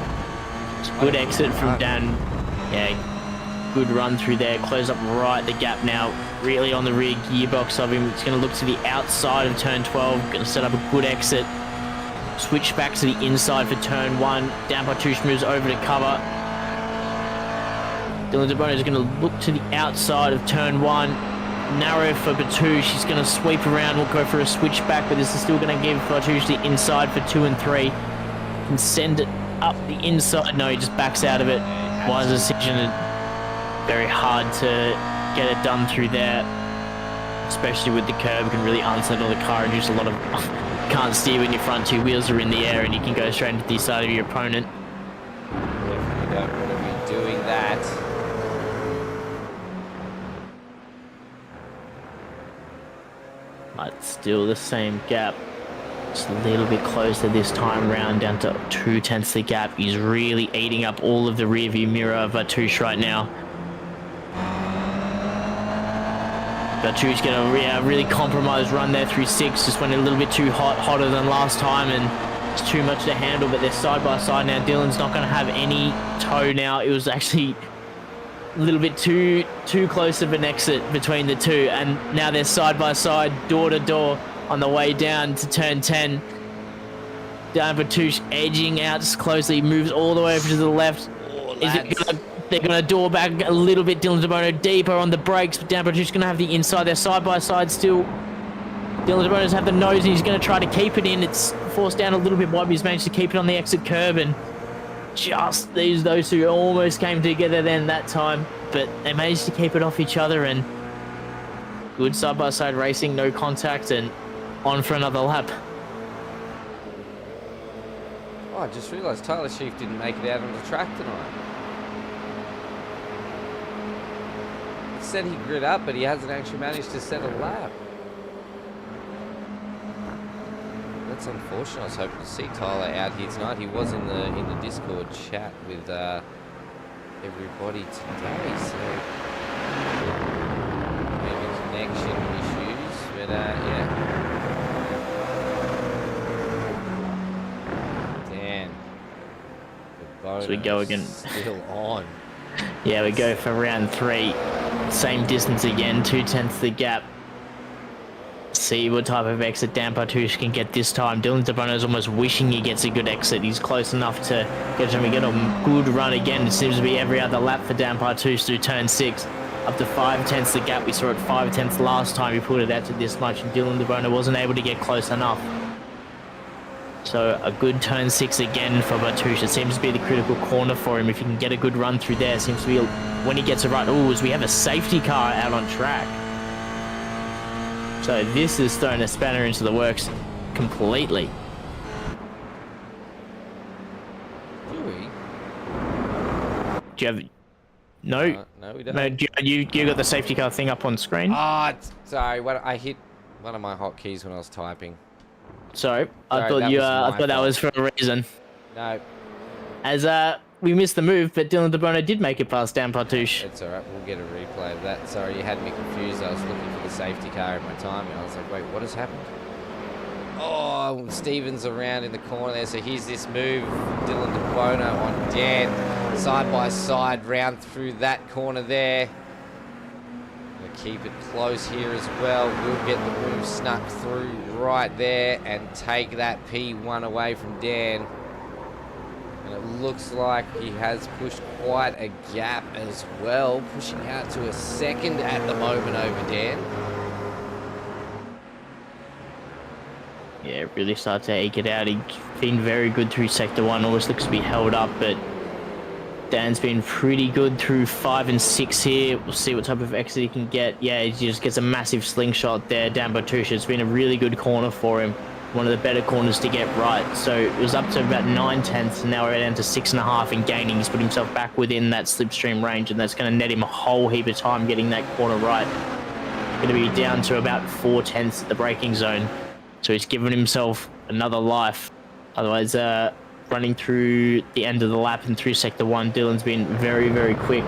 C: Good exit from Dan. Yeah, good run through there. Close up right the gap now. Really on the rear gearbox of him. It's going to look to the outside of turn 12. Going to set up a good exit. Switch back to the inside for turn 1. Dan Bartouche moves over to cover. Dylan De Bono is going to look to the outside of turn 1. Narrow for Bartouche. He's going to sweep around. We'll go for a switch back, but this is still going to give Bartouche the inside for 2 and 3. Can send it up the inside. No, he just backs out of it. Wise decision. Very hard to get it done through there, especially with the curb. Can really unsettle the car and use a lot of can't steer when your front 2 wheels are in the air, and you can go straight into the side of your opponent.
B: Definitely don't want to be doing that.
C: But still the same gap. Just a little bit closer this time round, down to 2 tenths the gap. He's really eating up all of the rear view mirror of Bartouche right now. Bartouche getting a really compromised run there through 6. Just went a little bit too hotter than last time, and it's too much to handle. But they're side by side now. Dylan's not going to have any toe now. It was actually a little bit too close of an exit between the two, and now they're side by side, door to door on the way down to turn 10. Dan Bartouche edging out just closely, moves all the way over to the left. They're going to door back a little bit. Dylan De Bono deeper on the brakes, but Dan Bartouche's going to have the inside. They're side by side still. Dylan De Bono's have the nose, and he's going to try to keep it in. It's forced down a little bit wide, but he's managed to keep it on the exit curb, and just those two almost came together then that time, but they managed to keep it off each other, and good side-by-side racing, no contact, and on for another lap.
B: Oh, I just realised Tyler Sheaf didn't make it out on the track tonight. He said he grid up, but he hasn't actually managed to set a lap. That's unfortunate. I was hoping to see Tyler out here tonight. He was in the Discord chat with everybody today, so maybe connection issues, but yeah. Dan,
C: So we go again.
B: Still on.
C: Yeah, we go for round 3. Same distance again, 2 tenths the gap. See what type of exit Dan Bartouche can get this time. Dylan De Bono's almost wishing he gets a good exit. He's close enough to get him to get a good run again. It seems to be every other lap for Dan Bartouche through turn 6. Up to 5 tenths the gap. We saw it 5 tenths last time he put it out to this much, and Dylan De Bono wasn't able to get close enough. So a good turn 6 again for Bartouche. It seems to be the critical corner for him. If he can get a good run through there, seems to be when he gets it right. Oh, as we have a safety car out on track. So this is throwing a spanner into the works completely.
B: Do we?
C: Do you have... No?
B: No, we don't.
C: No, you got the safety car thing up on screen?
B: Ah, sorry. I hit one of my hotkeys when I was typing.
C: Sorry, I
B: Sorry,
C: thought that was for a reason.
B: No.
C: As we missed the move, but Dylan De Bono did make it past Dan Bartouche.
B: It's alright, we'll get a replay of that. Sorry, you had me confused. I was looking for the safety car at my time, and I was like, wait, what has happened? Oh, Stevens around in the corner there, so here's this move. Dylan De Bono on Dan, side by side, round through that corner there. Gonna keep it close here as well. We'll get the move snuck through right there and take that P1 away from Dan. And it looks like he has pushed quite a gap as well, pushing out to a second at the moment over Dan.
C: Yeah, really started to eke it out. He's been very good through Sector 1, always looks to be held up, but Dan's been pretty good through 5 and 6 here. We'll see what type of exit he can get. Yeah, he just gets a massive slingshot there. Dan Bartouche, it's been a really good corner for him. one of the better corners to get right. So it was up to about 9/10, and now we're down to 6.5 and gaining. He's put himself back within that slipstream range, and that's going to net him a whole heap of time getting that corner right. Going to be down to about 4/10 at the braking zone. So he's given himself another life. Otherwise, running through the end of the lap and through Sector 1, Dylan's been very, very quick.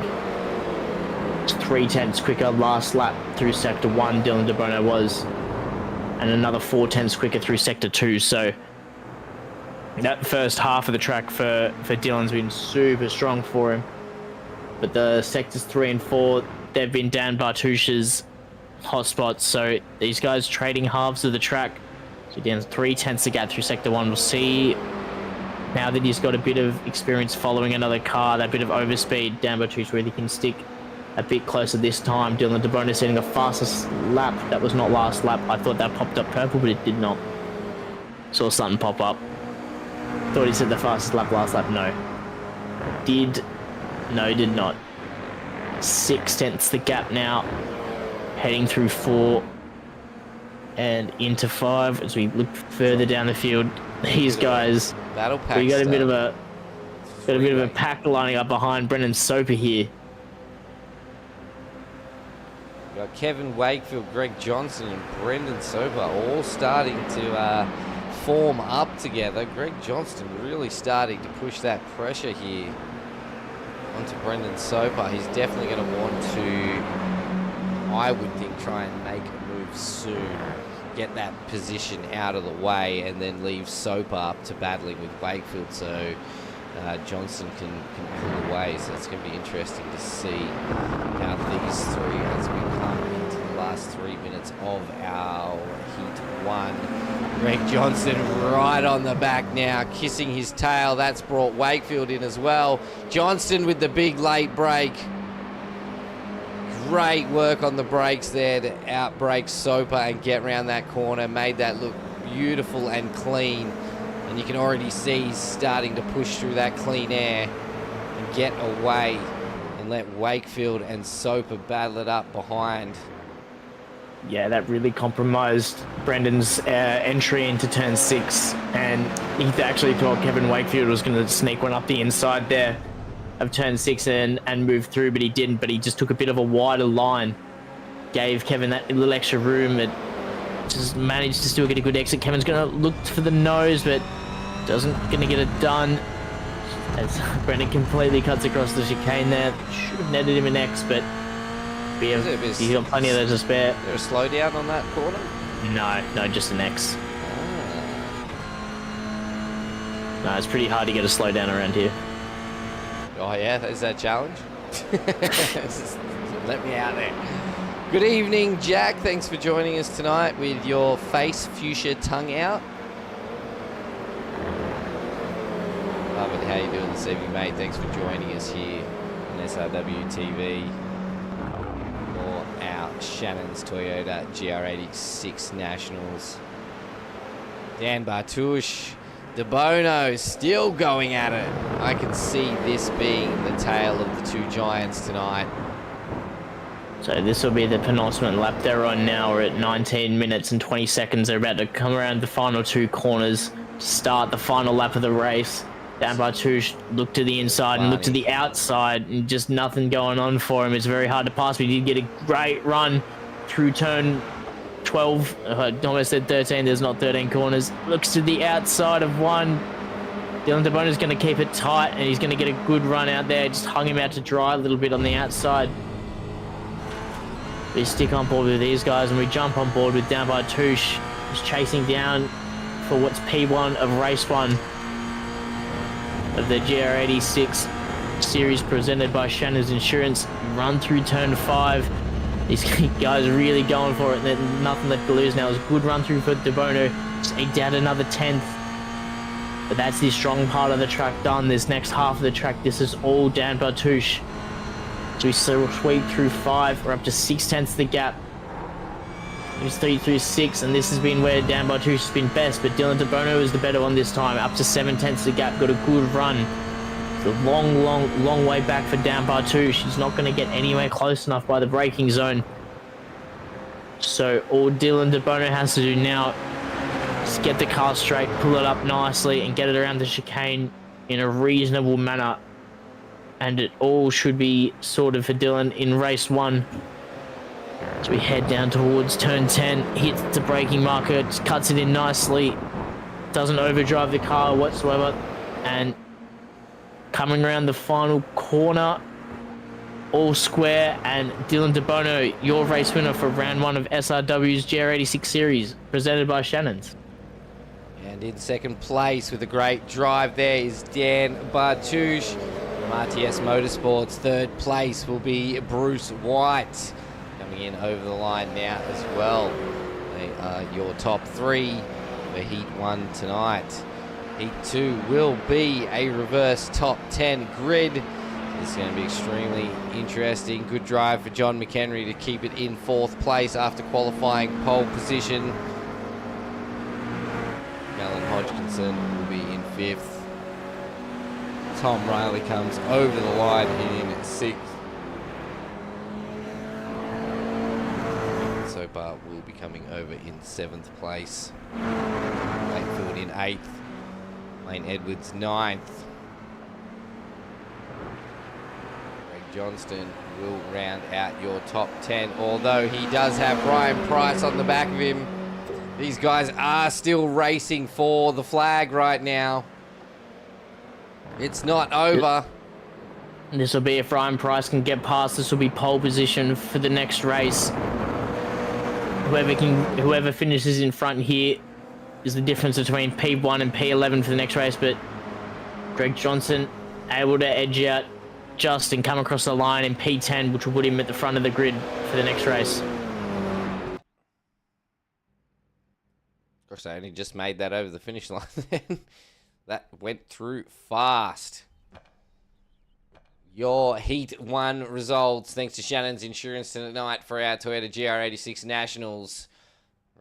C: 3/10 quicker last lap through Sector 1, Dylan De Bono was. And another 4/10 quicker through Sector 2. So that first half of the track for Dylan's been super strong for him. But the Sectors 3 and 4, they've been Dan Bartush's hotspots. So these guys trading halves of the track. So down 3/10 to gap through Sector 1. We'll see now that he's got a bit of experience following another car, that bit of overspeed, Dan Bartush really can stick a bit closer this time. Dylan De Bono setting a fastest lap. That was not last lap. I thought that popped up purple, but it did not. Saw something pop up. Thought he said the fastest lap last lap. No. Did not. 6/10 the gap now. Heading through 4 and into 5 as we look further down the field. These guys,
B: Battle pack.
C: we got a bit of a pack lining up behind Brendan Soper here.
B: Got Kevin Wakefield, Greg Johnson, and Brendan Soper all starting to form up together. Greg Johnston really starting to push that pressure here onto Brendan Soper. He's definitely going to want to, I would think, try and make a move soon. Get that position out of the way and then leave Soper up to battling with Wakefield so Johnson can pull away. So it's going to be interesting to see how these three, as we come into the last 3 minutes of our Heat 1. Greg Johnson right on the back now, kissing his tail. That's brought Wakefield in as well. Johnston with the big late break. Great work on the brakes there to outbrake Soper and get around that corner. Made that look beautiful and clean. And you can already see he's starting to push through that clean air and get away and let Wakefield and Soper battle it up behind.
C: Yeah, that really compromised Brendan's entry into turn 6. And he actually thought Kevin Wakefield was going to sneak one up the inside there of turn 6 and move through, but he didn't. But he just took a bit of a wider line. Gave Kevin that little extra room. It just managed to still get a good exit. Kevin's going to look for the nose, but doesn't going to get it done. As Brendan completely cuts across the chicane there. Should have netted him an X, but he's got plenty of those to spare.
B: Is there a slowdown on that corner?
C: No, just an X. No, it's pretty hard to get a slowdown around here.
B: Oh yeah, is that a challenge? Let me out there. Good evening, Jack. Thanks for joining us tonight with your face fuchsia tongue out. Love it. How you doing this evening, mate? Thanks for joining us here on SRW TV for our Shanons Toyota GR86 Nationals. Dan Bartush, De Bono still going at it. I can see this being the tale of the two giants tonight.
C: So this will be the penultimate lap they're on now. We're at 19 minutes and 20 seconds. They're about to come around the final 2 corners to start the final lap of the race. Dan Bartush looked to the inside and looked to the outside, and just nothing going on for him. It's very hard to pass, but he did get a great run through turn 12. I almost said 13. There's not 13 corners. Looks to the outside of 1. Dylan De Bono's going to keep it tight, and he's going to get a good run out there. Just hung him out to dry a little bit on the outside. We stick on board with these guys, and we jump on board with Dan Bartush. He's chasing down for what's P1 of race 1 of the GR86 series presented by Shanons Insurance. Run through turn 5. These guys are really going for it. There's nothing left to lose now. It's a good run through for De Bono. Just eked out another 10th. But that's the strong part of the track done. This next half of the track, this is all Dan Bartush. So we sweep through 5. We're up to 6/10 the gap. He's 3 through 6, and this has been where Dan Bartush has been best, but Dylan De Bono is the better one this time. Up to 7/10 the gap, got a good run. It's a long way back for Dan Bartush. He's not going to get anywhere close enough by the braking zone. So all Dylan De Bono has to do now Just get the car straight, pull it up nicely, and get it around the chicane in a reasonable manner. And it all should be sorted for Dylan in race 1. As we head down towards turn 10, hits the braking marker, just cuts it in nicely, doesn't overdrive the car whatsoever, and coming around the final corner, all square, and Dylan DeBono, your race winner for round 1 of SRW's GR86 series, presented by Shanons.
B: And in second place with a great drive there is Dan Bartouche from RTS Motorsports. Third place will be Bruce White, coming in over the line now as well. They are your top 3 for Heat 1 tonight. Heat 2 will be a reverse top 10 grid. This is going to be extremely interesting. Good drive for John McHenry to keep it in 4th place after qualifying pole position. Alan Hodgkinson will be in 5th. Tom Riley comes over the line in 6th. Sopar will be coming over in 7th place. Wakefield in 8th. Lane Edwards 9th. Greg Johnston will round out your top 10, although he does have Brian Price on the back of him. These guys are still racing for the flag right now. It's not over.
C: This will be if Brian Price can get past. This will be pole position for the next race. Whoever finishes in front here is the difference between P1 and P11 for the next race. But Greg Johnson able to edge out Justin, come across the line in P10, which will put him at the front of the grid for the next race.
B: Of course, I only just made that over the finish line then. That went through fast. Your Heat 1 results, thanks to Shannon's Insurance tonight for our Toyota GR86 Nationals.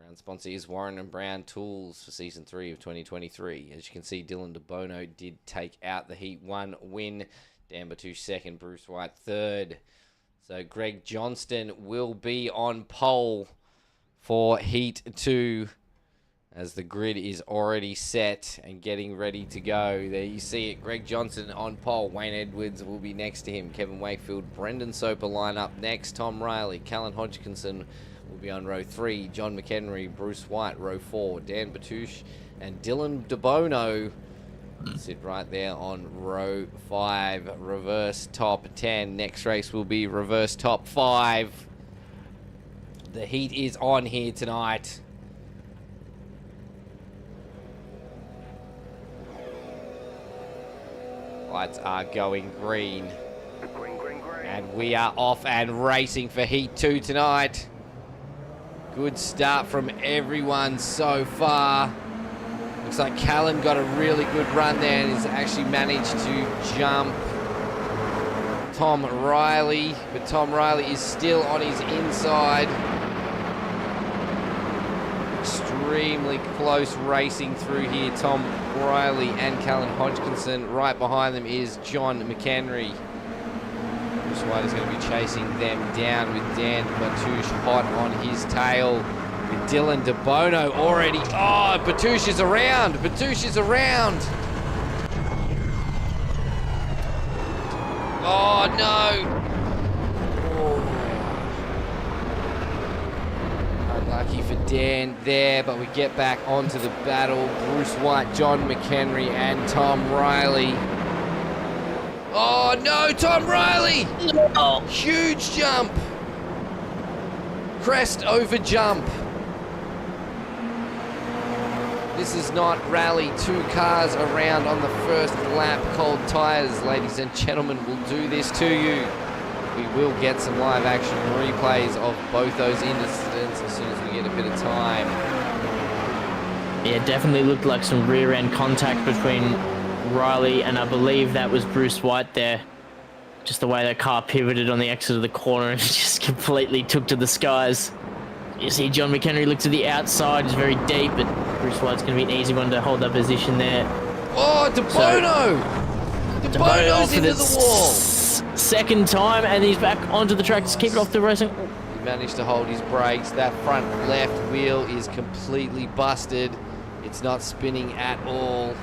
B: Round sponsor is Warren & Brown Tools for Season 3 of 2023. As you can see, Dylan DeBono did take out the Heat 1 win. Dan Bartouche 2nd, Bruce White 3rd. So Greg Johnston will be on pole for Heat 2. As the grid is already set and getting ready to go. There you see it, Greg Johnson on pole. Wayne Edwards will be next to him. Kevin Wakefield, Brendan Soper line up next. Tom Riley, Callan Hodgkinson will be on row 3. John McHenry, Bruce White, row 4. Dan Bartouche and Dylan DeBono sit right there on row 5. Reverse top 10. Next race will be reverse top 5. The heat is on here tonight. Lights are going green. And we are off and racing for Heat 2 tonight. Good start from everyone so far. Looks like Callan got a really good run there and has actually managed to jump Tom Riley. But Tom Riley is still on his inside. Extremely close racing through here. Tom Riley and Callan Hodgkinson. Right behind them is John McHenry. Bruce White is going to be chasing them down with Dan Bartouche hot on his tail. With Dylan DeBono already. Oh, Bartouche is around. Bartouche is around. Oh, no. Unlucky for Dan there, but we get back onto the battle. Bruce White, John McHenry, and Tom Riley. Oh no, Tom Riley! No. Huge jump. Crest over jump. This is not rally. 2 cars around on the first lap. Cold tyres, ladies and gentlemen, will do this to you. We will get some live action replays of both those incidents as soon as we get a bit of time.
C: Yeah, definitely looked like some rear end contact between Riley and I believe that was Bruce White there. Just the way that car pivoted on the exit of the corner and just completely took to the skies. You see John McHenry look to the outside, it's very deep, but Bruce White's going to be an easy one to hold up position there.
B: Oh, DeBono! DeBono's into the wall!
C: Second time, and he's back onto the track to keep it off the racing.
B: He managed to hold his brakes. That front left wheel is completely busted. It's not spinning at all.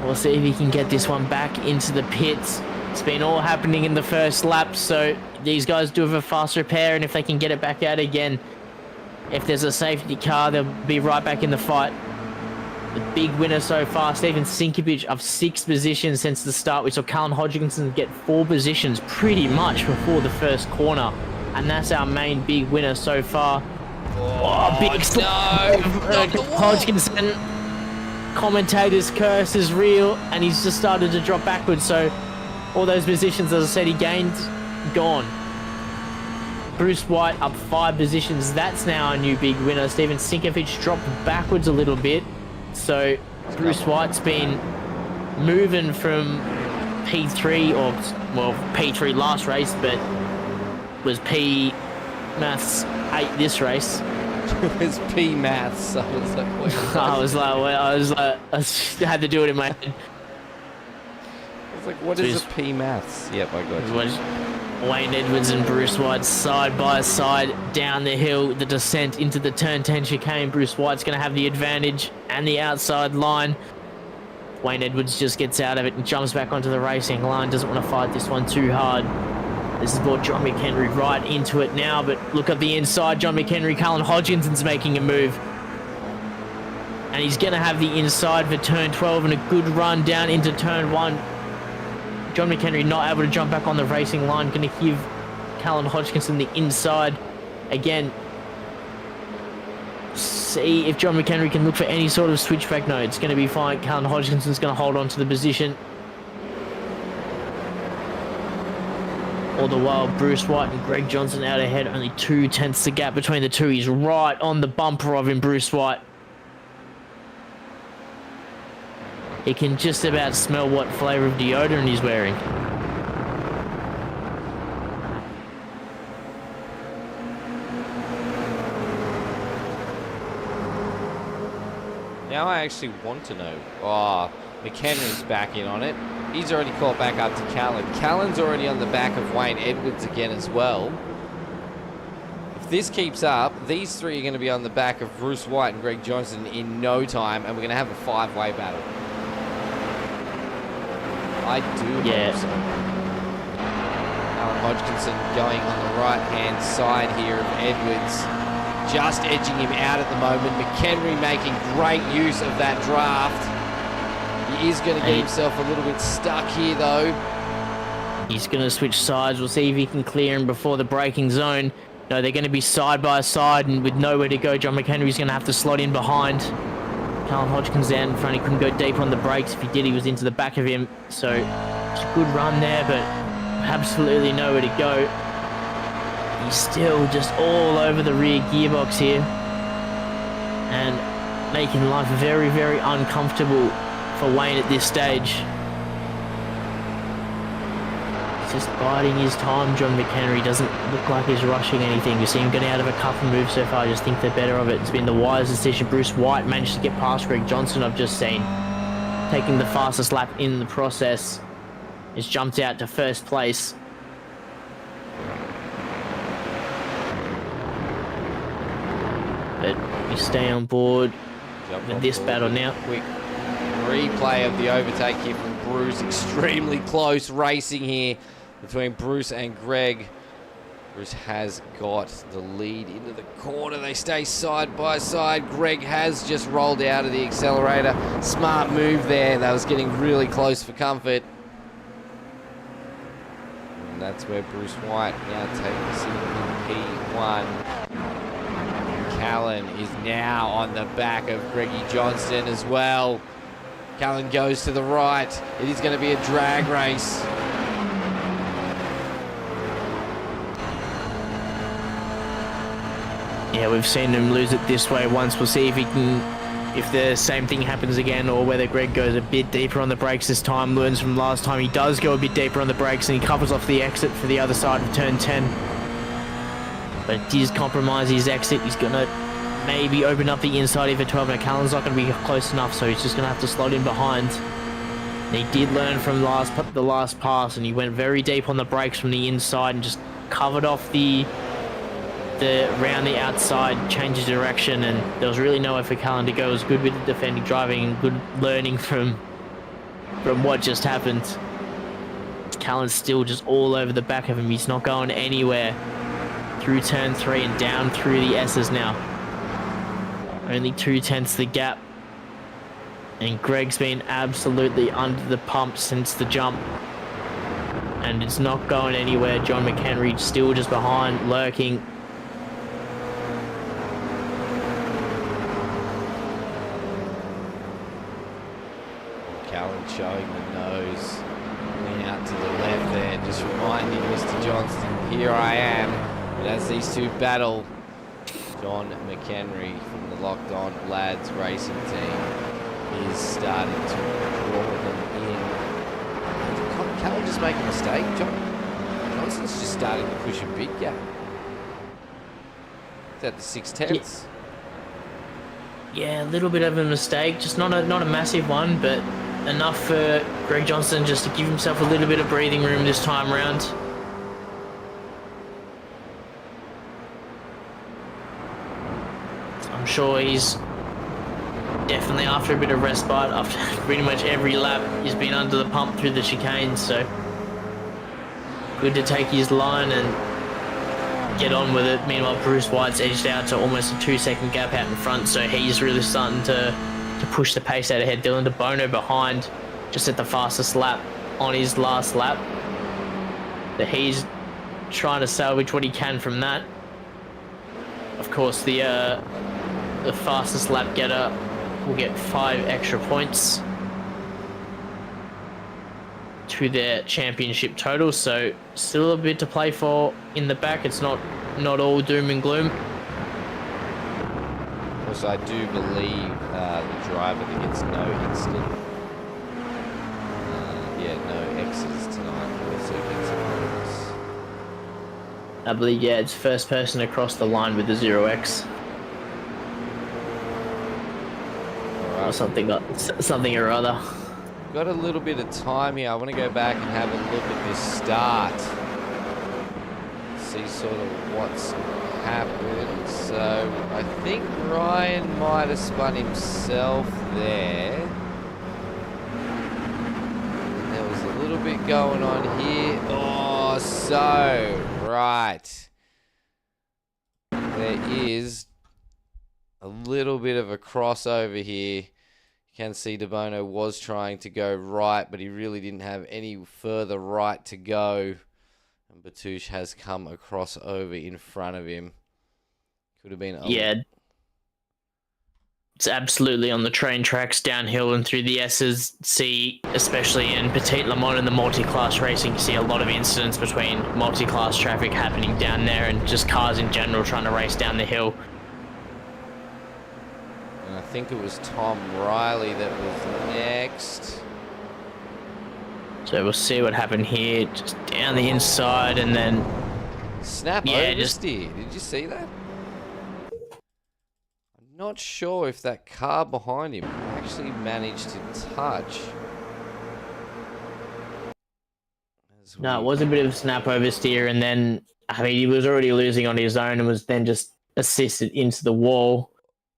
C: We'll see if he can get this one back into the pits. It's been all happening in the first lap, so these guys do have a fast repair, and if they can get it back out again, if there's a safety car, they'll be right back in the fight. The big winner so far, Stephen Sinkovich, of 6 positions since the start. We saw Colin Hodgkinson get 4 positions pretty much before the first corner, and that's our main big winner so far. Oh, big slap. Hodgkinson. Commentator's curse is real, and he's just started to drop backwards, so all those positions, as I said, he gained, gone. Bruce White up 5 positions. That's now our new big winner. Stephen Sinkovich dropped backwards a little bit, so Bruce White's been moving from P3, or, well, P3 last race, but was P Maths 8 this race.
B: It was P Maths. I was like, what?
C: I had to do it in my head.
B: I was like, what is a P Maths? Yep, I got you.
C: Wayne Edwards and Bruce White side by side down the hill, the descent into the turn 10 chicane. Bruce White's going to have the advantage and the outside line. Wayne Edwards just gets out of it and jumps back onto the racing line. Doesn't want to fight this one too hard. This is brought John McHenry right into it now, but look at the inside. John McHenry, Colin Hodgkinson's making a move. And he's going to have the inside for turn 12 and a good run down into turn 1. John McHenry not able to jump back on the racing line. Going to give Colin Hodgkinson the inside. Again, see if John McHenry can look for any sort of switchback. No, it's going to be fine. Colin Hodgkinson's going to hold on to the position. All the while, Bruce White and Greg Johnson out ahead. Only 2/10 the gap between the two. He's right on the bumper of him, Bruce White. He can just about smell what flavour of deodorant he's wearing.
B: Now I actually want to know. Oh, McHenry's back in on it. He's already caught back up to Callan. Callan's already on the back of Wayne Edwards again as well. If this keeps up, these three are going to be on the back of Bruce White and Greg Johnson in no time, and we're going to have a 5-way battle. I do hope so. Alan Hodgkinson going on the right-hand side here of Edwards. Just edging him out at the moment. McHenry making great use of that draft. He is going to get himself a little bit stuck here, though.
C: He's going to switch sides. We'll see if he can clear him before the braking zone. No, they're going to be side by side, and with nowhere to go, John McHenry's going to have to slot in behind. Colin Hodgkins down in front. He couldn't go deep on the brakes. If he did, he was into the back of him. So it's a good run there, but absolutely nowhere to go. He's still just all over the rear gearbox here, and making life very, very uncomfortable for Wayne at this stage. He's just biding his time. John McHenry doesn't look like he's rushing anything. You see him getting out of a couple moves so far. I just think they're better of it. It's been the wise decision. Bruce White managed to get past Greg Johnson, I've just seen, taking the fastest lap in the process. He's jumped out to first place. But we stay on board with this battle now.
B: Quick replay of the overtake here from Bruce. Extremely close racing here between Bruce and Greg. Bruce has got the lead into the corner. They stay side by side. Greg has just rolled out of the accelerator. Smart move there. That was getting really close for comfort. And that's where Bruce White now taking the seat in P1. Callan is now on the back of Greggy Johnston as well. Callan goes to the right. It is going to be a drag race.
C: Yeah, we've seen him lose it this way once. We'll see if he can, if the same thing happens again, or whether Greg goes a bit deeper on the brakes this time, learns from last time. He does go a bit deeper on the brakes, and he covers off the exit for the other side of turn 10. But it does compromise his exit. He's going to maybe open up the inside here for 12. Now, Callan's not going to be close enough, so he's just going to have to slot in behind. And he did learn from the last pass, and he went very deep on the brakes from the inside and just covered off the round the outside, changes direction, and there was really nowhere for Callan to go. It was a good bit of defending, driving, and good learning from what just happened. Callan's still just all over the back of him. He's not going anywhere through turn 3 and down through the S's now. Only 2/10 the gap. And Greg's been absolutely under the pump since the jump. And it's not going anywhere. John McHenry still just behind, lurking.
B: Callan showing the nose. Going out to the left there. Just reminding Mr. Johnston, here I am. But as these two battle, John McHenry from the Locked On Lads racing team is starting to draw them in. Did Callan just make a mistake? Johnson's just starting to push a big gap. Is that the 6/10?
C: Yeah, a little bit of a mistake. Just not a massive one, but enough for Greg Johnson just to give himself a little bit of breathing room this time round. I'm sure he's definitely after a bit of respite. After pretty much every lap, he's been under the pump through the chicane, so good to take his line and get on with it. Meanwhile, Bruce White's edged out to almost a 2-second gap out in front, so he's really starting to push the pace out ahead. Dylan DeBono behind, just at the fastest lap on his last lap. But he's trying to salvage what he can from that. Of course, the fastest lap getter will get 5 extra points to their championship total, so still a bit to play for in the back. It's not all doom and gloom.
B: Of course, I do believe the driver that gets no instant, no X's tonight also gets a bonus.
C: I believe, yeah, it's first person across the line with the 0x. Or something or other.
B: Got a little bit of time here. I want to go back and have a look at this start. See sort of what's happened. So I think Ryan might have spun himself there. And there was a little bit going on here. Oh, so right. There is a little bit of a crossover here. You can see DeBono was trying to go right, but he really didn't have any further right to go. And Batouche has come across over in front of him. Could have been a it's absolutely on the train tracks downhill and through the S's. See, especially in Petit Le Mans and the multi-class racing, you see a lot of incidents between multi-class traffic happening down there and just cars in general trying to race down the hill. And I think it was Tom Riley that was next.
C: So we'll see what happened here. Just down the inside and then
B: snap oversteer. Did you see that? I'm not sure if that car behind him actually managed to touch.
C: No, it was a bit of a snap oversteer, and then I mean he was already losing on his own and was then just assisted into the wall.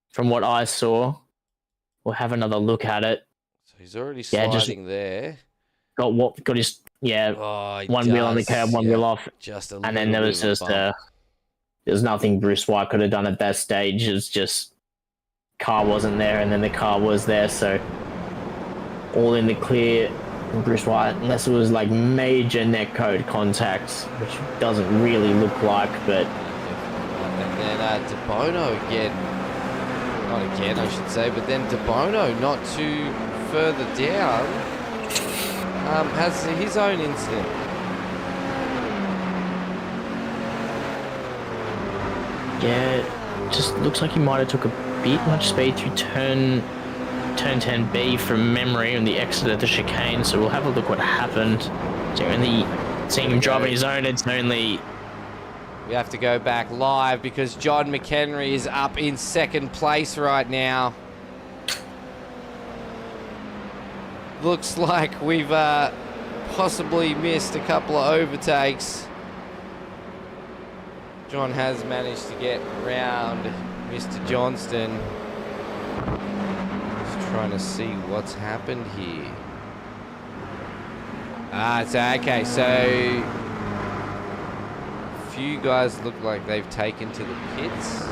C: From what I saw, we'll have another look at it.
B: So he's already sliding there.
C: Got his one wheel on the curb, one wheel off,
B: just
C: and then there was just there's nothing Bruce White could have done at that stage. It's just car wasn't there, and then the car was there, so all in the clear. And Bruce White, unless it was like major neck code contacts, which doesn't really look like, but.
B: And then DeBono again. Not again, I should say, but then DeBono, not too further down, has his own incident.
C: Yeah, just looks like he might have took a bit much speed through turn 10B from memory on the exit of the chicane, so we'll have a look what happened. So only seeing him driving his own, it's only...
B: We have to go back live because John McHenry is up in second place right now. Looks like we've possibly missed a couple of overtakes. John has managed to get round Mr. Johnston. Just trying to see what's happened here. So okay, so a few guys look like they've taken to the pits.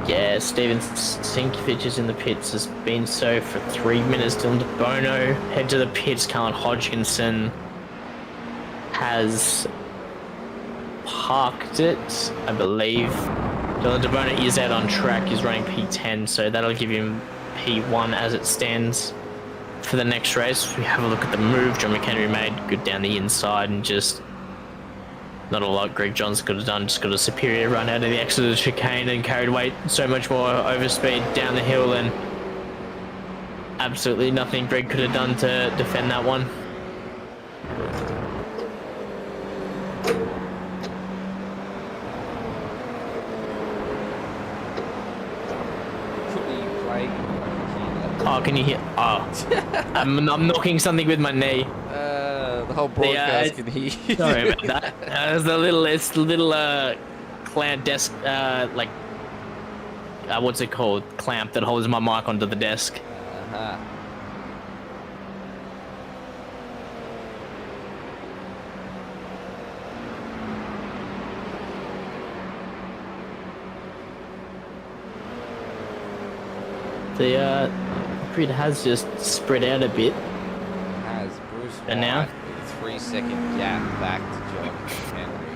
C: Yeah, Steven Sinkovich is in the pits, has been so for 3 minutes. Dylan DeBono head to the pits. Colin Hodgkinson has parked it, I believe. Dylan DeBono is out on track. He's running P10, so that'll give him P1 as it stands for the next race. We have a look at the move John McHenry made. Good down the inside and just not a lot Greg Johns could have done. Just got a superior run out of the exit of the chicane and carried weight so much more overspeed down the hill, and absolutely nothing Greg could have done to defend that one. Oh, can you hear? Oh, I'm knocking something with my knee.
B: The whole broadcast can hear you.
C: Sorry about that. There's a little clamp desk, like what's it called? Clamp that holds my mic onto the desk. The grid has just spread out a bit.
B: Has Bruce
C: and now
B: with a 3-second gap back to John Henry.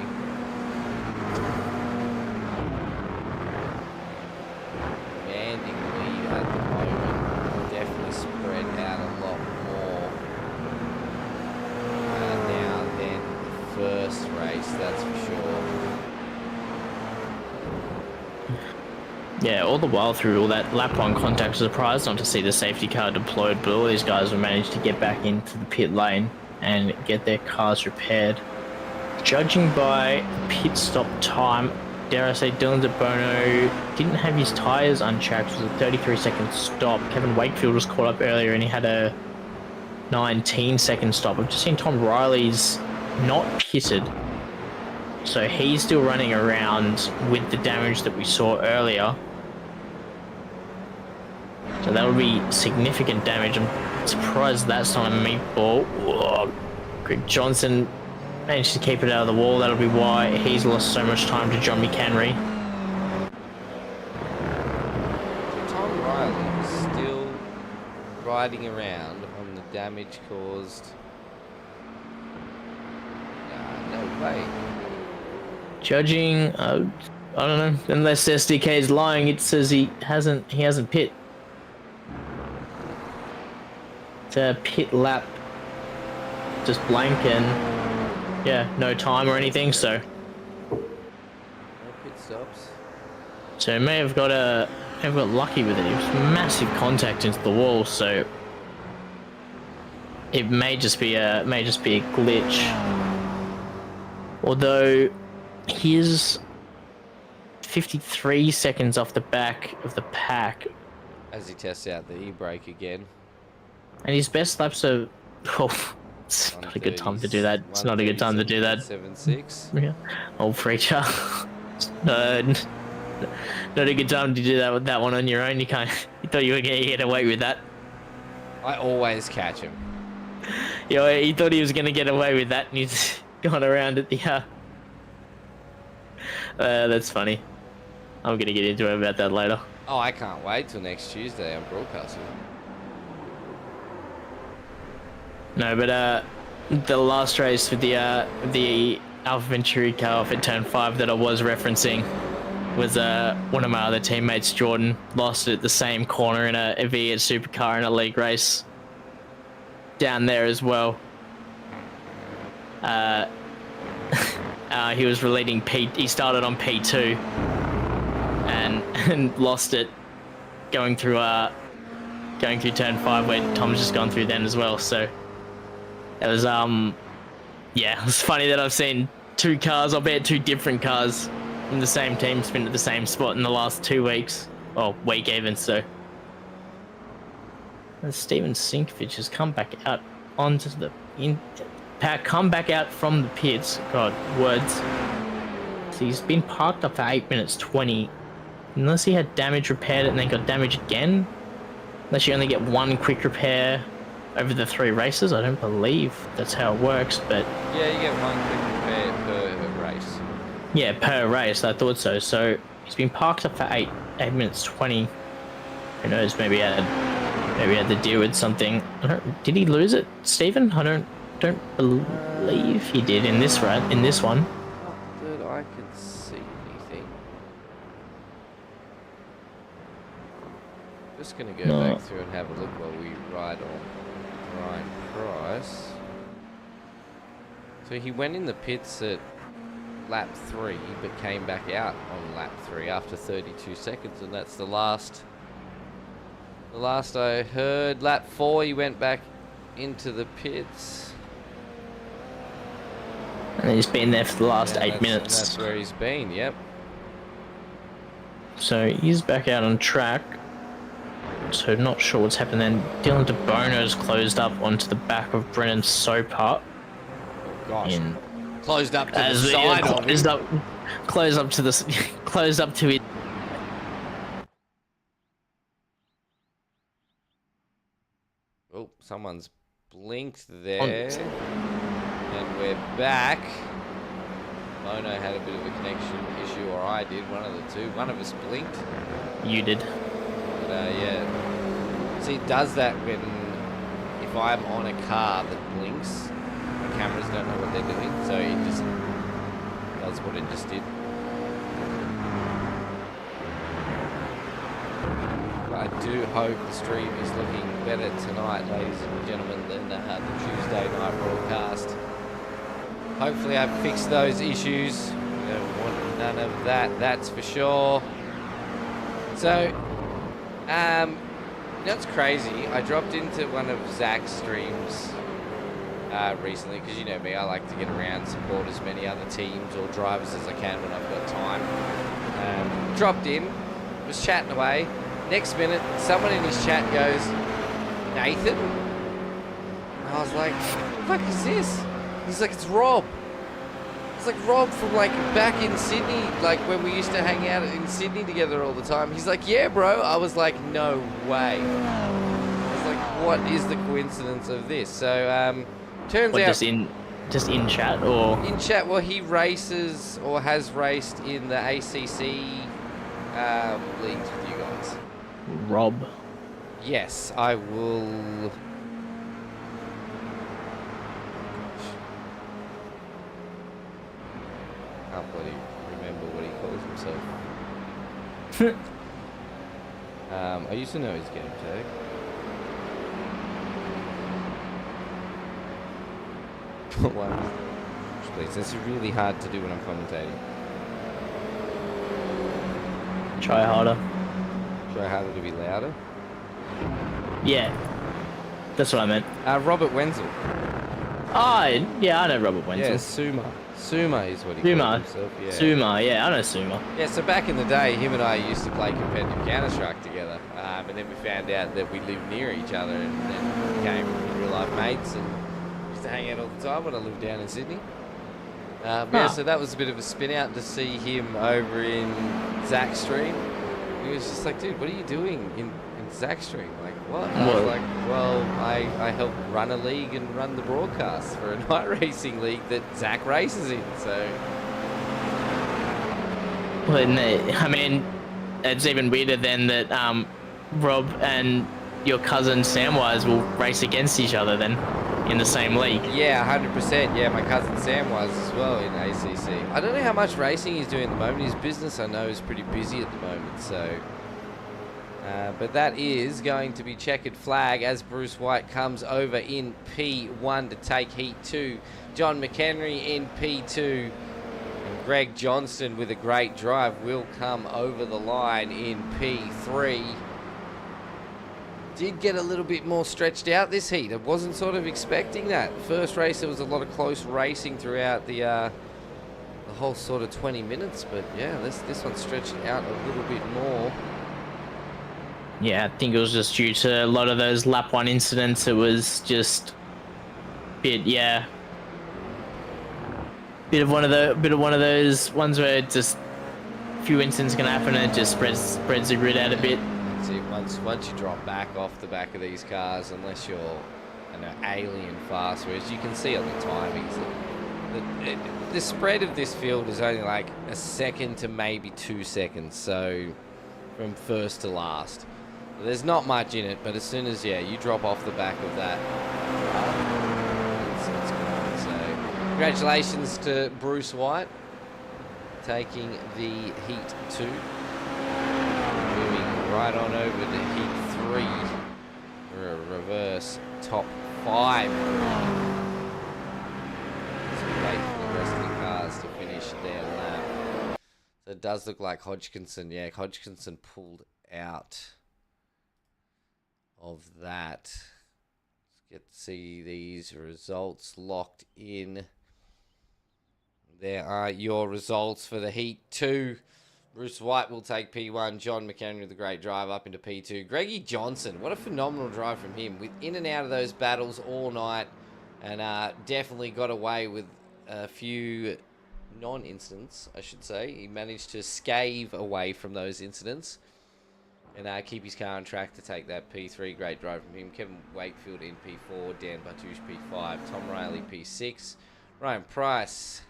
B: Commanding lead at the moment. Definitely spread out a lot more now than the first race, that's for sure.
C: Yeah, all the while through all that lap one contact, surprised not to see the safety car deployed, but all these guys have managed to get back into the pit lane and get their cars repaired. Judging by pit stop time, dare I say Dylan DeBono didn't have his tyres unchecked. It was a 33-second stop. Kevin Wakefield was caught up earlier and he had a 19-second stop. I've just seen Tom Riley's not pitted, so he's still running around with the damage that we saw earlier. So that would be significant damage. I'm surprised that's not a meatball. Whoa. Greg Johnson managed to keep it out of the wall. That'll be why he's lost so much time to John McHenry.
B: So Tom Riley is still riding around on the damage caused. No way.
C: Judging, I don't know. Unless SDK is lying, it says he hasn't pit. It's a pit lap, just blank, and yeah, no time or anything. So
B: No pit stops.
C: So may have got lucky with it. It was massive contact into the wall, so it may just be a glitch. Although he's 53 seconds off the back of the pack
B: as he tests out the e-brake again.
C: And his best laps are... Oh, it's not a good time to do that. It's not a good time to do that.
B: 7.6.
C: Yeah. Old Freacher. Not a good time to do that with that one on your own. You thought you were going to get away with that.
B: I always catch him.
C: Yeah, he thought he was going to get away with that, and he's gone around at the... that's funny. I'm going to get into it about that later.
B: Oh, I can't wait till next Tuesday. I'm broadcasting.
C: No, but the last race for the Alpha Venturi car off at turn 5 that I was referencing was one of my other teammates, Jordan, lost it at the same corner in a V8 supercar in a league race down there as well. He was relating he started on P2 and lost it going through turn 5 where Tom's just gone through then as well. So it was yeah, it was funny that I've seen two cars, albeit two different cars from the same team, spin at the same spot in the last 2 weeks, or week even. So and Steven Sinkovich has come back out onto the come back out from the pits. God, words. So he's been parked up for 8 minutes 20. Unless he had damage repaired and then got damage again. Unless you only get one quick repair over the 3 races. I don't believe that's how it works, but...
B: Yeah, you get one quick repair per race.
C: Yeah, per race, I thought so. So he's been parked up for 8 minutes 20. Who knows, maybe he had to deal with something. Did he lose it, Stephen? I don't believe he did in this one.
B: Not that I can see anything. Just gonna go back through and have a look while we ride on Ryan Price. So he went in the pits at lap 3, but came back out on lap 3 after 32 seconds, and that's the last I heard. Lap 4, he went back into the pits.
C: And he's been there for the last 8 minutes.
B: That's where he's been, yep.
C: So he's back out on track. So not sure what's happened then. Dylan DeBono's closed up onto the back of Brennan Soper.
B: Oh, gosh. Closed up to the side of him.
C: Closed up to it.
B: Oh, someone's blinked there. And we're back. Mono had a bit of a connection issue, or I did, one of the two. One of us blinked.
C: You did.
B: But yeah. See, it does that when, if I'm on a car that blinks, the cameras don't know what they're doing, so it just does what it just did. I do hope the stream is looking better tonight, ladies and gentlemen, than the Tuesday night broadcast. Hopefully I've fixed those issues. We don't want none of that, that's for sure. So, you know, it's crazy. I dropped into one of Zach's streams recently, because you know me, I like to get around, support as many other teams or drivers as I can when I've got time. Dropped in, was chatting away. Next minute, someone in his chat goes, Nathan? And I was like, what the fuck is this? He's like, it's Rob. It's like Rob from like back in Sydney, like when we used to hang out in Sydney together all the time. He's like, yeah, bro. I was like, no way. I was like, what is the coincidence of this? So, turns out...
C: Just in chat, or...
B: In chat, well, he races, or has raced in the ACC leagues with you guys.
C: Rob.
B: Yes, I will... Can't bloody remember what he calls himself. I used to know his game tag. Please, this is really hard to do when I'm commentating.
C: Try harder.
B: Try harder to be louder?
C: Yeah. That's what I meant.
B: Robert Wenzel.
C: Oh, yeah, I know Robert Wenzel.
B: Yeah, Suma. Suma is what he calls himself. Yeah.
C: Suma, yeah, I know Suma.
B: Yeah, so back in the day, him and I used to play competitive Counter-Strike together. And then we found out that we lived near each other and then became real-life mates and used to hang out all the time when I lived down in Sydney. Yeah, so that was a bit of a spin out to see him over in Zach's stream. He was just like, dude, what are you doing in Zach's stream? Like, what? And I was like, well, I help run a league and run the broadcast for a night racing league that Zach races in, so...
C: Well, I mean, it's even weirder then that Rob and your cousin Samwise will race against each other then in the same league.
B: Yeah, 100%. Yeah, my cousin Samwise as well in ACC. I don't know how much racing he's doing at the moment. His business, I know, is pretty busy at the moment, so... but that is going to be checkered flag as Bruce White comes over in P1 to take Heat 2. John McHenry in P2. And Greg Johnston with a great drive will come over the line in P3. Did get a little bit more stretched out this heat. I wasn't sort of expecting that. First race, there was a lot of close racing throughout the whole sort of 20 minutes. But yeah, this one stretched out a little bit more.
C: Yeah, I think it was just due to a lot of those lap 1 incidents. It was just a bit, yeah, bit of one of those ones where just a few incidents can happen and it just spreads the grid out a bit.
B: See, once you drop back off the back of these cars, unless you're alien fast, whereas you can see on the timings, the spread of this field is only like a second to maybe 2 seconds, so from first to last. There's not much in it, but as soon as you drop off the back of that, it's gone. So congratulations to Bruce White taking the Heat 2. Moving right on over to Heat 3 for a reverse top 5. Let's wait for the rest of the cars to finish their lap. So it does look like Hodgkinson. Yeah, Hodgkinson pulled out of that. Let's get to see these results locked in. There are your results for the Heat 2. Bruce White will take P1. John McHenry with a great drive up into P2. Greggy Johnson, what a phenomenal drive from him. With in and out of those battles all night. And definitely got away with a few non-incidents, I should say. He managed to scathe away from those incidents. And keep his car on track to take that P3. Great drive from him. Kevin Wakefield in P4. Dan Bartouche P5. Tom Riley P6. Ryan Price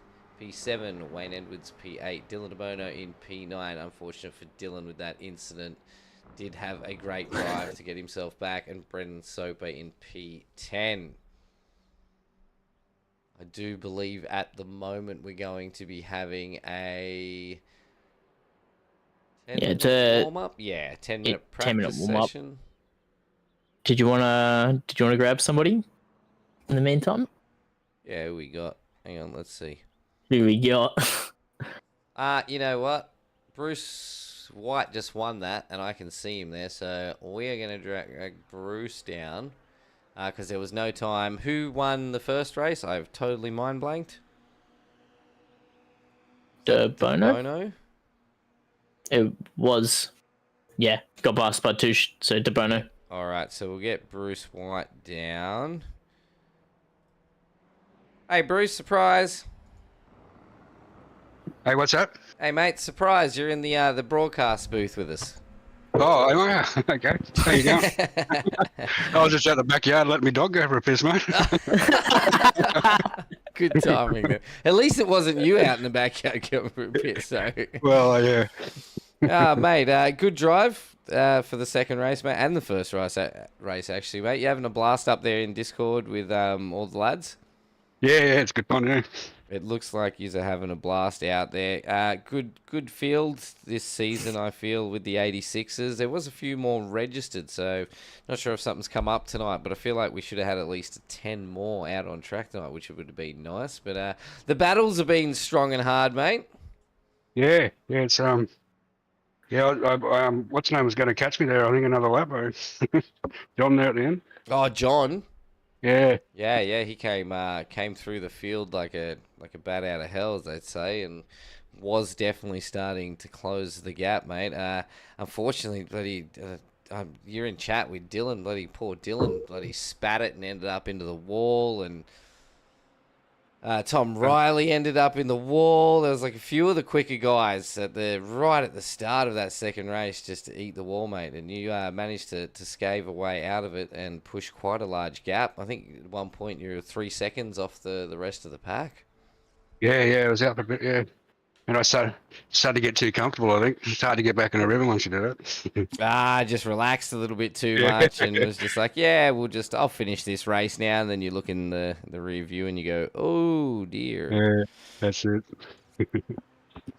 B: P7, Wayne Edwards P8, Dylan DeBono in P9. Unfortunate for Dylan with that incident. Did have a great drive to get himself back. And Brendan Soper in P10. I do believe at the moment we're going to be having a 10-minute warm-up. Yeah, 10-minute practice session.
C: Did you wanna grab somebody in the meantime?
B: Yeah, who we got? Hang on, let's see.
C: Who we got?
B: You know what? Bruce White just won that, and I can see him there. So we are going to drag Bruce down because there was no time. Who won the first race? I've totally mind blanked.
C: DeBono? It was, yeah, got past by two, so DeBono.
B: All right, so we'll get Bruce White down. Hey, Bruce, surprise.
D: Hey, what's up?
B: Hey, mate, surprise. You're in the broadcast booth with us.
D: Oh, am I? Okay. How you going? I was just at the backyard letting my dog go for a piss, mate.
B: Good timing. There. At least it wasn't you out in the backyard going for a piss. So.
D: Well, yeah.
B: Mate, good drive for the second race, mate, and the first race, actually, mate. You having a blast up there in Discord with all the lads?
D: Yeah, it's good fun, yeah.
B: It looks like you're having a blast out there. Good field this season, I feel, with the 86s. There was a few more registered, so not sure if something's come up tonight, but I feel like we should have had at least 10 more out on track tonight, which would have been nice. But the battles have been strong and hard, mate.
D: Yeah, it's yeah. What's his name was going to catch me there? I think another lap. John there at the end.
B: Oh, John.
D: Yeah.
B: Yeah. He came through the field like a bat out of hell, as they'd say, and was definitely starting to close the gap, mate. Unfortunately, bloody, you're in chat with Dylan. Bloody poor Dylan, bloody spat it and ended up into the wall, and Tom Riley ended up in the wall. There was like a few of the quicker guys right at the start of that second race just to eat the wall, mate. And you managed to scave a way out of it and push quite a large gap. I think at one point you were 3 seconds off the rest of the pack.
D: Yeah, it was out for a bit, yeah. And I started to get too comfortable, I think. It's hard to get back in a rhythm once you do it.
B: Just relaxed a little bit too much and was just like, yeah, I'll finish this race now. And then you look in the rear view and you go, oh, dear.
D: Yeah, that's it.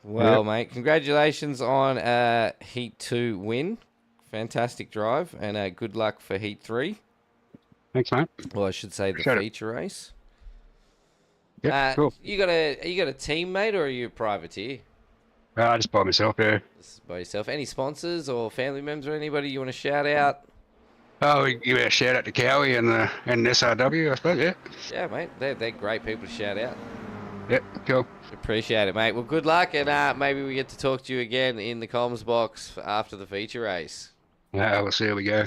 B: Well, mate, congratulations on a Heat 2 win. Fantastic drive. And good luck for Heat 3.
D: Thanks, mate.
B: Well, I should say the feature race.
D: Yeah, cool.
B: You got a teammate or are you a privateer?
D: Just by myself, yeah.
B: Just by yourself. Any sponsors or family members or anybody you want to shout out?
D: Oh, we give a shout out to Cowie and SRW, I suppose, yeah.
B: Yeah, mate. They're great people to shout out.
D: Yep, cool.
B: Appreciate it, mate. Well, good luck, and maybe we get to talk to you again in the comms box after the feature race.
D: Yeah, we'll see how we go.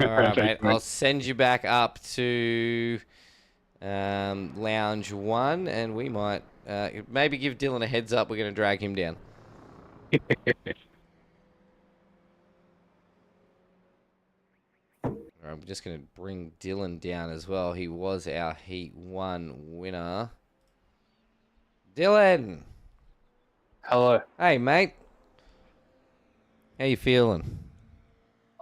B: All right, mate. I'll send you back up to Lounge 1, and we might maybe give Dylan a heads up. We're going to drag him down. I'm just going to bring Dylan down as well. He was our Heat 1 winner. Dylan!
E: Hello.
B: Hey, mate. How you feeling?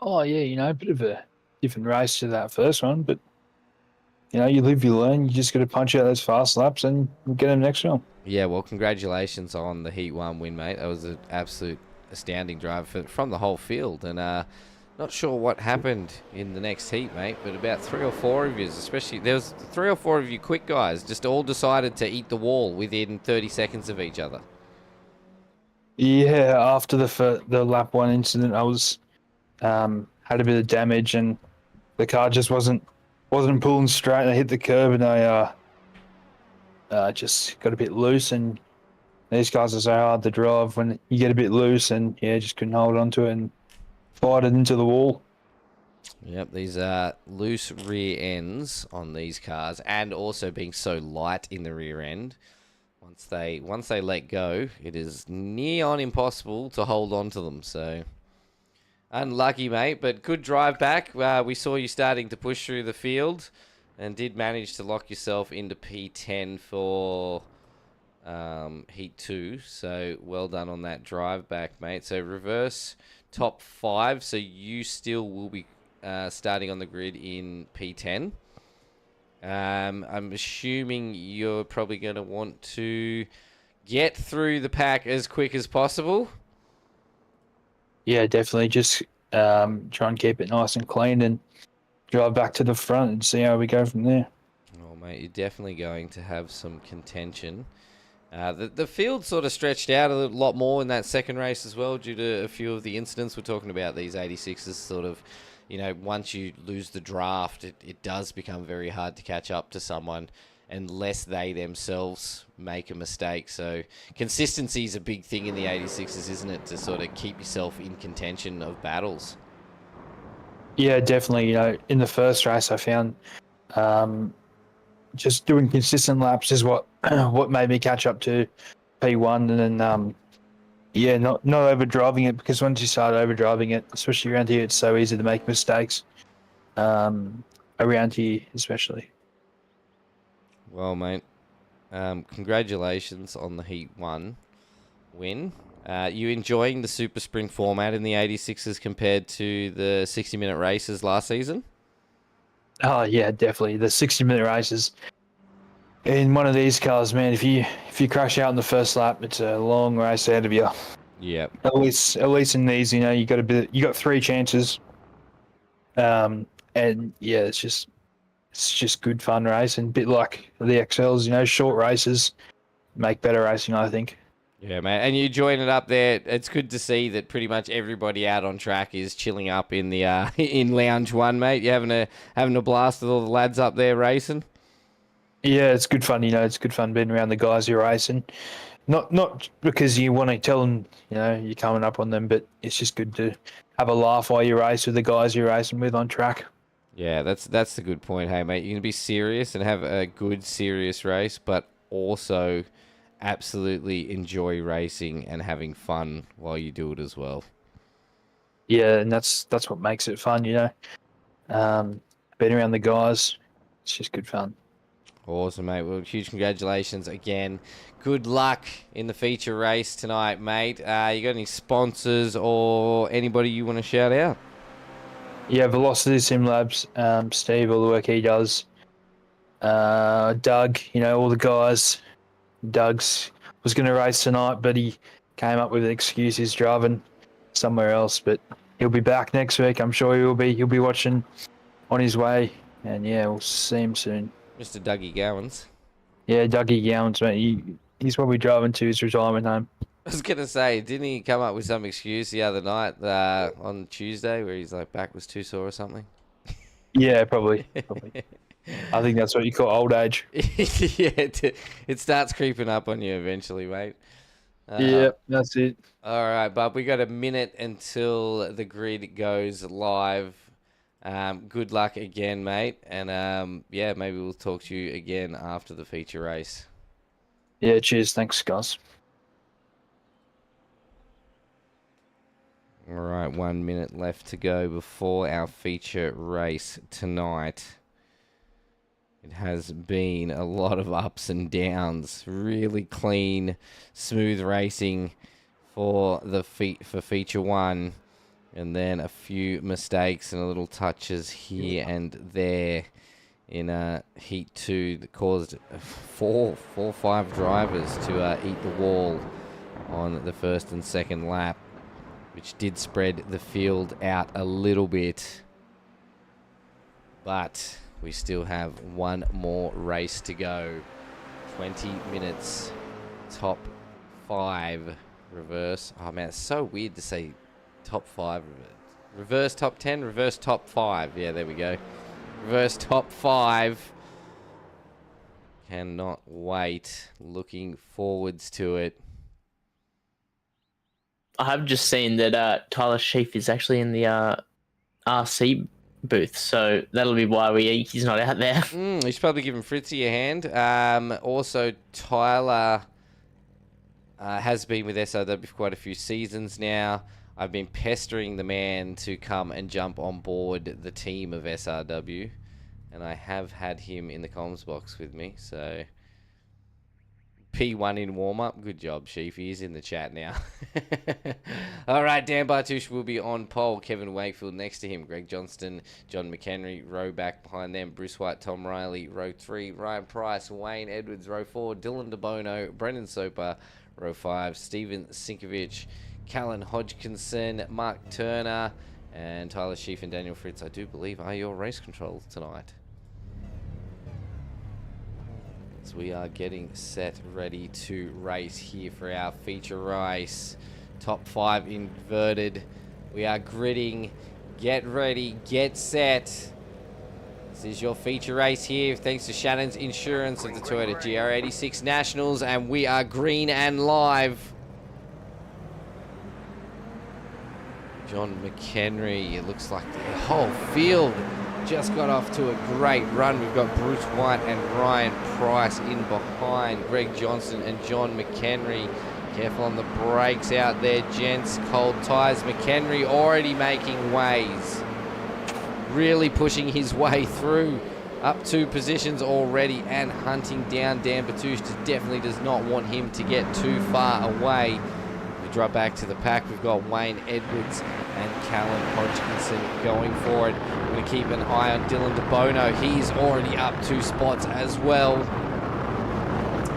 E: Oh, yeah, a bit of a different race to that first one, but, you live, you learn. You just got to punch out those fast laps and get them next round.
B: Yeah, well, congratulations on the Heat 1 win, mate. That was an absolute astounding drive from the whole field. And not sure what happened in the next heat, mate, but about 3 or 4 of you, especially, there was 3 or 4 of you quick guys, just all decided to eat the wall within 30 seconds of each other.
E: Yeah, after the lap 1 incident, I was had a bit of damage and the car just wasn't pulling straight. And I hit the curb and I just got a bit loose. And these guys are so hard to drive when you get a bit loose, and just couldn't hold on to it and fired it into the wall.
B: Yep, these are loose rear ends on these cars, and also being so light in the rear end. Once they let go, it is near on impossible to hold on to them. So unlucky, mate, but good drive back. We saw you starting to push through the field, and did manage to lock yourself into P10 for Heat 2. So well done on that drive back, mate. So reverse top 5. So you still will be starting on the grid in P10. I'm assuming you're probably going to want to get through the pack as quick as possible.
E: Yeah, definitely. Just try and keep it nice and clean and drive back to the front and see how we go from there.
B: Oh, mate, you're definitely going to have some contention. The field sort of stretched out a lot more in that second race as well, due to a few of the incidents. We're talking about these 86s sort of, once you lose the draft, it does become very hard to catch up to someone unless they themselves make a mistake. So consistency is a big thing in the 86s, isn't it, to sort of keep yourself in contention of battles?
E: Yeah, definitely. In the first race, I found just doing consistent laps is what made me catch up to P1, and then not overdriving it, because once you start overdriving it, especially around here, it's so easy to make mistakes. Around here, especially.
B: Well, mate, congratulations on the Heat 1 win. You enjoying the super sprint format in the 86s compared to the 60-minute races last season?
E: Oh yeah, definitely. The 60-minute races in one of these cars, man. If you crash out in the first lap, it's a long race ahead of you.
B: Yep.
E: At least in these, you got 3 chances. And yeah, it's just good fun racing. A bit like the XLs, short races make better racing, I think.
B: Yeah, mate. And you join it up there. It's good to see that pretty much everybody out on track is chilling up in the in Lounge 1, mate. You're having a blast with all the lads up there racing.
E: Yeah, it's good fun. It's good fun being around the guys you're racing. Not because you want to tell them, you're coming up on them, but it's just good to have a laugh while you race with the guys you're racing with on track.
B: Yeah, that's the good point. Hey, mate, you can be serious and have a good, serious race, but also absolutely enjoy racing and having fun while you do it as well.
E: Yeah, and that's what makes it fun, being around the guys, it's just good fun.
B: Awesome, mate. Well, huge congratulations again. Good luck in the feature race tonight, mate. You got any sponsors or anybody you want to shout out?
E: Yeah, Velocity Sim Labs, Steve, all the work he does. Doug, all the guys. Doug's was going to race tonight, but he came up with an excuse. He's driving somewhere else, but he'll be back next week. I'm sure he will be. He'll be watching on his way, and yeah, we'll see him soon.
B: Mr. Dougie Gowans.
E: Yeah, Dougie Gowans, mate. He's probably driving to his retirement home.
B: I was going to say, didn't he come up with some excuse the other night on Tuesday where he's like, back was too sore or something?
E: Yeah, probably. I think that's what you call old age.
B: Yeah, it starts creeping up on you eventually, mate.
E: Yeah, that's it.
B: All right, bub. We got a minute until the grid goes live. Good luck again, mate. And yeah, maybe we'll talk to you again after the feature race.
E: Yeah, cheers. Thanks, guys.
B: All right, 1 minute left to go before our feature race tonight. It has been a lot of ups and downs. Really clean, smooth racing for feature 1. And then a few mistakes and a little touches here and there in Heat 2 that caused four, 5 drivers to eat the wall on the first and second lap, which did spread the field out a little bit. But we still have one more race to go. 20 minutes, top 5 reverse. Oh man, it's so weird to say top 5. Reverse top 10, reverse top 5. Yeah, there we go. Reverse top 5. Cannot wait. Looking forwards to it.
C: I have just seen that Tyler Sheaf is actually in the RC booth, so that'll be why he's not out there.
B: You should probably give him Fritzy a hand. Also, Tyler has been with SRW for quite a few seasons now. I've been pestering the man to come and jump on board the team of SRW, and I have had him in the comms box with me, so P1 in warm-up. Good job, Sheaf. He is in the chat now. All right, Dan Bartouche will be on pole. Kevin Wakefield next to him. Greg Johnston, John McHenry, row back behind them. Bruce White, Tom Riley, row 3. Ryan Price, Wayne Edwards, row 4. Dylan DeBono, Brendan Soper, row 5. Stephen Sinkovich, Callan Hodgkinson, Mark Turner, and Tyler Sheaf and Daniel Fritz, I do believe, are your race controls tonight. So we are getting set, ready to race here for our feature race. Top 5 inverted. We are gridding. Get ready, get set. This is your feature race here, thanks to Shanons Insurance of the Toyota GR86 Nationals, and we are green and live. John McHenry, it looks like the whole field just got off to a great run. We've got Bruce White and Ryan Price in behind. Greg Johnson and John McHenry. Careful on the brakes out there, gents. Cold tyres. McHenry already making ways. Really pushing his way through. Up 2 positions already and hunting down Dan Batouche. Definitely does not want him to get too far away. We drop back to the pack. We've got Wayne Edwards and Callan Hodgkinson going for it. We're going to keep an eye on Dylan DeBono. He's already up 2 spots as well.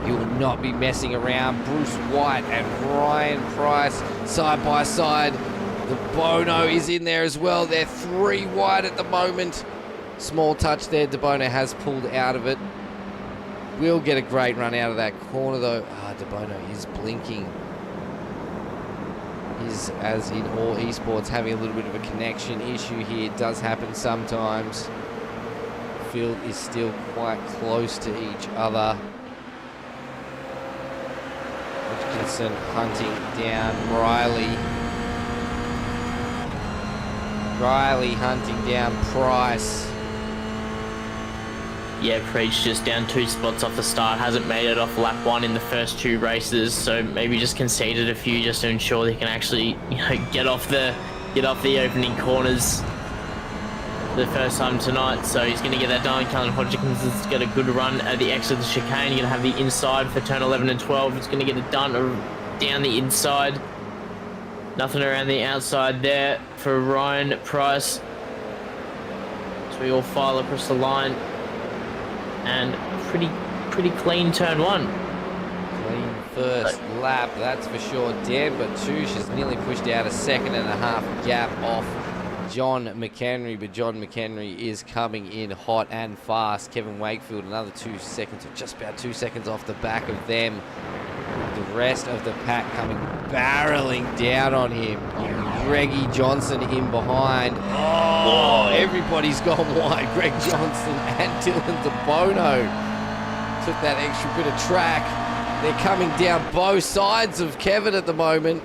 B: He will not be messing around. Bruce White and Ryan Price side by side. DeBono is in there as well. They're 3 wide at the moment. Small touch there. DeBono has pulled out of it. Will get a great run out of that corner though. DeBono is blinking. Is, as in all esports, having a little bit of a connection issue here. It does happen sometimes. The field is still quite close to each other. Hodgkinson hunting down Riley. Riley hunting down Price.
C: Yeah, Preach just down 2 spots off the start. Hasn't made it off lap 1 in the first 2 races, so maybe just conceded a few just to ensure they can actually, get off the opening corners the first time tonight. So he's going to get that done. Callan Hodgkinson's got a good run at the exit of the chicane. He's going to have the inside for turn 11 and 12. He's going to get it done down the inside. Nothing around the outside there for Ryan Price. So we all file across the line. And pretty clean turn 1.
B: Clean first lap, that's for sure. Dan Batouche has nearly pushed out a 2.5 gap off John McHenry, but John McHenry is coming in hot and fast. Kevin Wakefield, another 2 seconds, or just about 2 seconds off the back of them. The rest of the pack coming barreling down on him. Greggy Johnson in behind. Oh, everybody's gone wide. Greg Johnson and Dylan DeBono took that extra bit of track. They're coming down both sides of Kevin at the moment.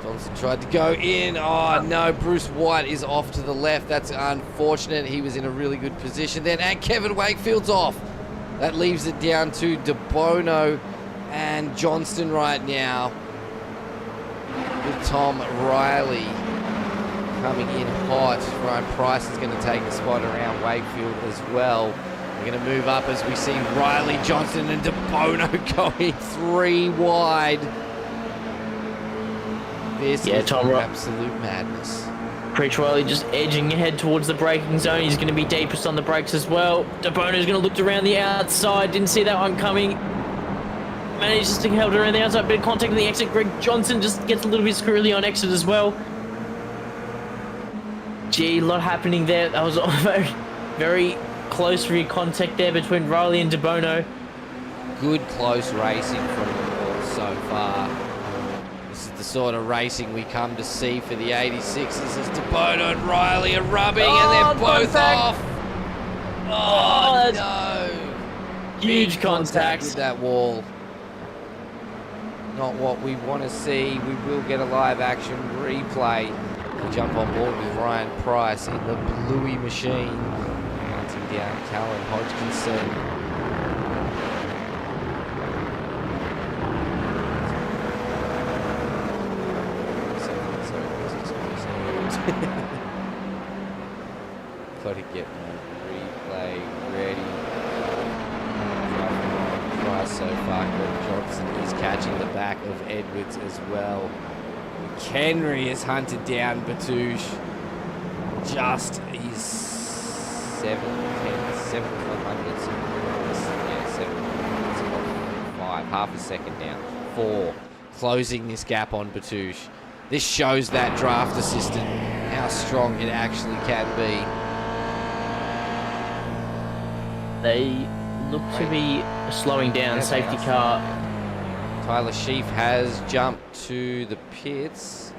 B: Johnson tried to go in. Oh, no. Bruce White is off to the left. That's unfortunate. He was in a really good position then. And Kevin Wakefield's off. That leaves it down to DeBono and Johnston right now. With Tom Riley coming in hot. Ryan Price is going to take the spot around Wakefield as well. We're going to move up as we see Riley, Johnston and DeBono going 3 wide. This is absolute madness.
C: Preach Riley just edging ahead towards the braking zone. He's going to be deepest on the brakes as well. DeBono's going to look around the outside. Didn't see that one coming. Manages to hold around the outside. Bit of contact in the exit. Greg Johnson just gets a little bit squirrely on exit as well. Gee, a lot happening there. That was very, very close rear contact there between Riley and DeBono.
B: Good close racing from them all so far. This is the sort of racing we come to see for the 86s as DeBono and Riley are rubbing and they're both off. Oh, no.
C: Huge
B: Big
C: contact
B: with that wall. Not what we want to see. We will get a live action replay. We jump on board with Ryan Price in the Bluey machine. Hunting down Callan Hodgkinson. Got to get my replay ready. Price so far. Greg Johnson is catching the back of Edwards as well. McHenry has hunted down Batouche. Just his 7 100s. Yeah, 7 5. Half a second down. 4. Closing this gap on Batouche. This shows that draft assistant how strong it actually can be.
C: They look to be slowing down. Safety car.
B: Tyler Sheaf has jumped to the pits.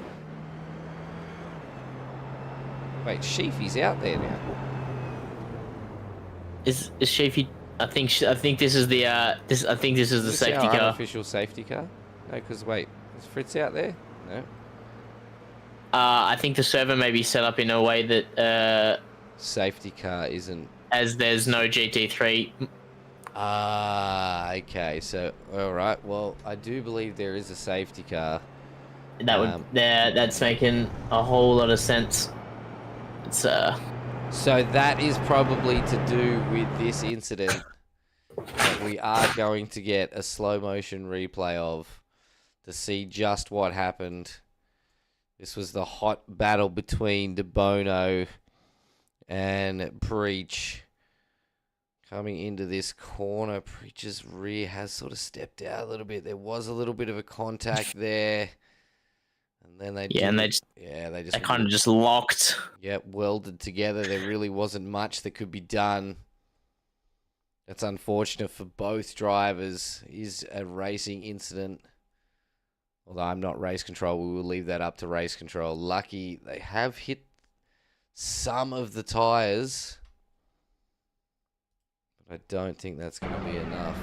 B: Wait, Sheafy's out there now.
C: Is Sheafy? I think this is the safety car.
B: Unofficial safety car. No, because wait, is Fritz out there? No.
C: I think the server may be set up in a way that
B: safety car isn't.
C: As there's no GT3.
B: Ah, okay. So, all right. Well, I do believe there is a safety car.
C: That's making a whole lot of sense. It's
B: So that is probably to do with this incident that we are going to get a slow motion replay of to see just what happened. This was the hot battle between DeBono and Preach. Coming into this corner, Preach's rear has sort of stepped out a little bit. There was a little bit of a contact there. And then they
C: kind of just locked.
B: Yep, welded together. There really wasn't much that could be done. That's unfortunate for both drivers. It is a racing incident. Although I'm not race control, we will leave that up to race control. Lucky they have hit some of the tyres. But I don't think that's going to be enough.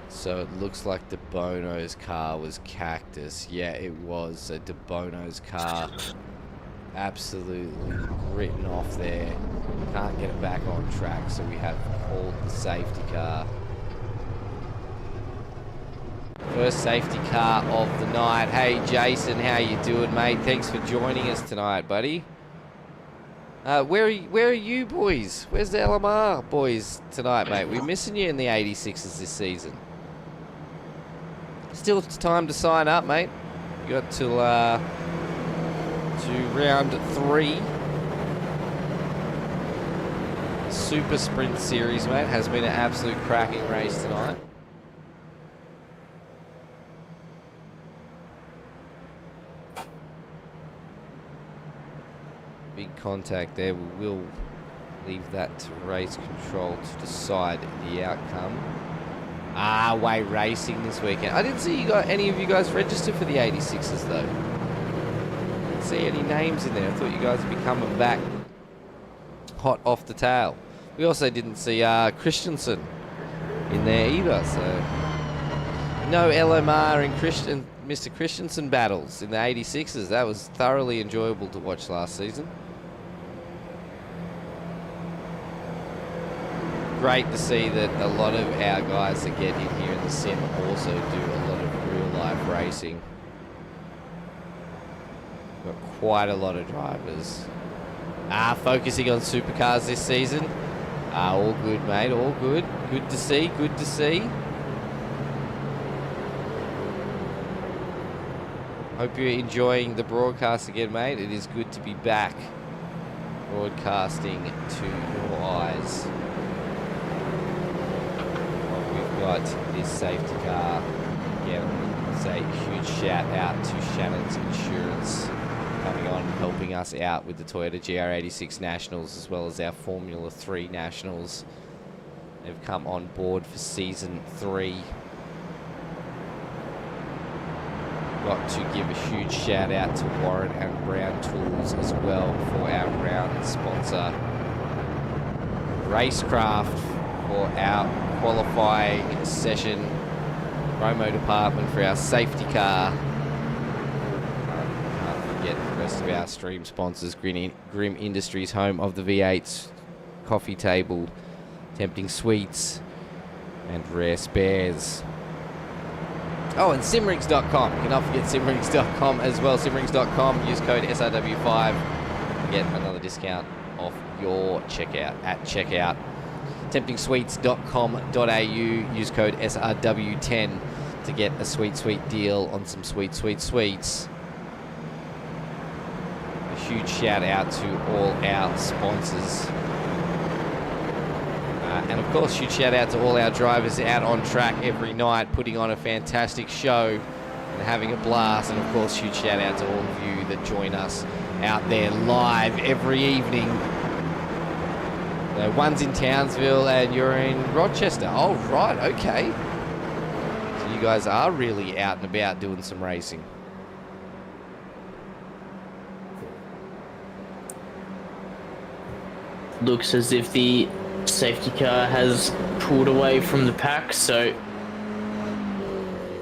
B: So it looks like DeBono's car was Cactus. Yeah, it was. So DeBono's car absolutely written off there. Can't get it back on track, so we have called the safety car. First safety car of the night. Hey, Jason, how you doing, mate? Thanks for joining us tonight, buddy. Where are you boys? Where's the LMR boys tonight, mate? We're missing you in the 86s this season. Still time to sign up, mate. You got till to round 3. Super Sprint Series, mate. Has been an absolute cracking race tonight. Big contact there. We will leave that to race control to decide the outcome. Way racing this weekend. I didn't see any of you guys register for the 86s though. Didn't see any names in there. I thought you guys would be coming back hot off the tail. We also didn't see Christensen in there either, so no LMR and Mr. Christensen battles in the 86s. That was thoroughly enjoyable to watch last season. Great to see that a lot of our guys that get in here in the sim also do a lot of real-life racing. Got quite a lot of drivers. Focusing on supercars this season. All good, mate, all good. Good to see, good to see. Hope you're enjoying the broadcast again, mate. It is good to be back broadcasting to your eyes. We've got this safety car. Again, say a huge shout out to Shanons Insurance coming on, helping us out with the Toyota GR86 Nationals as well as our Formula 3 Nationals. They've come on board for Season 3. Got to give a huge shout out to Warren and Brown Tools as well for our round sponsor. Racecraft for our qualifying session. Promo department for our safety car. Can't forget the rest of our stream sponsors. Grim Industries, home of the V8s, Coffee Table, Tempting Sweets, and Rare Spares. Oh, and simrigs.com. You cannot forget simrigs.com as well. Simrigs.com, use code SRW5 to get another discount off your checkout at checkout. Temptingsweets.com.au, use code SRW10 to get a sweet, sweet deal on some sweet, sweet sweets. A huge shout out to all our sponsors. And of course, huge shout out to all our drivers out on track every night, putting on a fantastic show and having a blast. And of course, huge shout out to all of you that join us out there live every evening. So one's in Townsville and you're in Rochester. Oh, right, okay. So you guys are really out and about doing some racing.
C: Looks as if the safety car has pulled away from the pack, so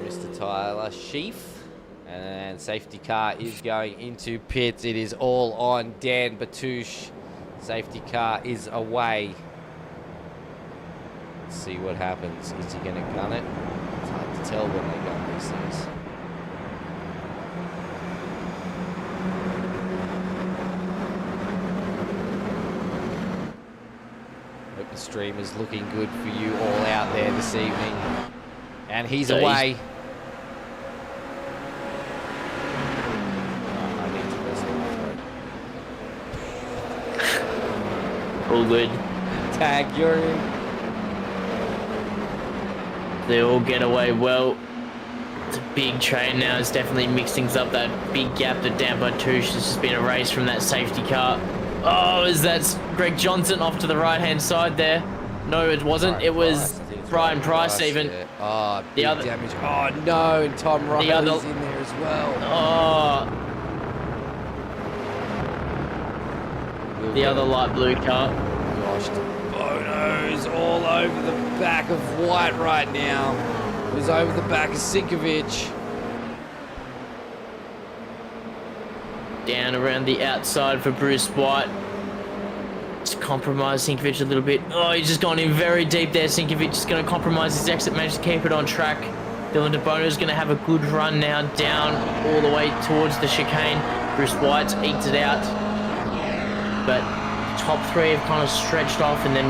B: Mr. Tyler Sheaf, and safety car is going into pits. It is all on Dan Batouche. Safety car is away. Let's see what happens. Is he going to gun it? It's hard to tell when they gun these things. Hope the stream is looking good for you all out there this evening. And he's away. I need to rest my throat.
C: all good.
B: Tag, you're in.
C: They all get away well. It's a big train now. It's definitely mixed things up. That big gap that Dan Batouche has just been erased from that safety car. Oh, is that Greg Johnson off to the right-hand side there? No, it wasn't. It was Brian Price even.
B: Yeah. Oh, big damage. Oh, no, and Tom Riley's in there as well.
C: Oh. The other light blue car.
B: Gosh, Bono's all over the back of White right now. He's over the back of Sinkovic.
C: Down around the outside for Bruce White. Just compromise Sinkovic a little bit. Oh, he's just gone in very deep there. Sinkovic is going to compromise his exit, managed to keep it on track. Dylan DeBono is going to have a good run now down all the way towards the chicane. Bruce White's eked it out. But top three have kind of stretched off, and then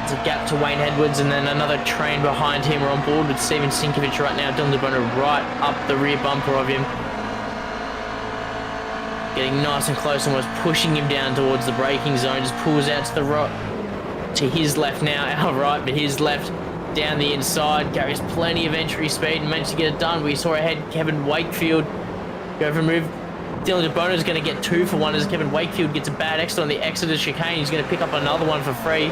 C: it's a gap to Wayne Edwards, and then another train behind him. We're on board with Steven Sinkovic right now. Dylan DeBono right up the rear bumper of him. Getting nice and close, almost pushing him down towards the braking zone. Just pulls out to the right, to his left now, our right, but his left down the inside. Carries plenty of entry speed and managed to get it done. We saw ahead Kevin Wakefield go for a move. Dylan DeBono is going to get 2 for 1 as Kevin Wakefield gets a bad exit on the exit of the chicane. He's going to pick up another one for free.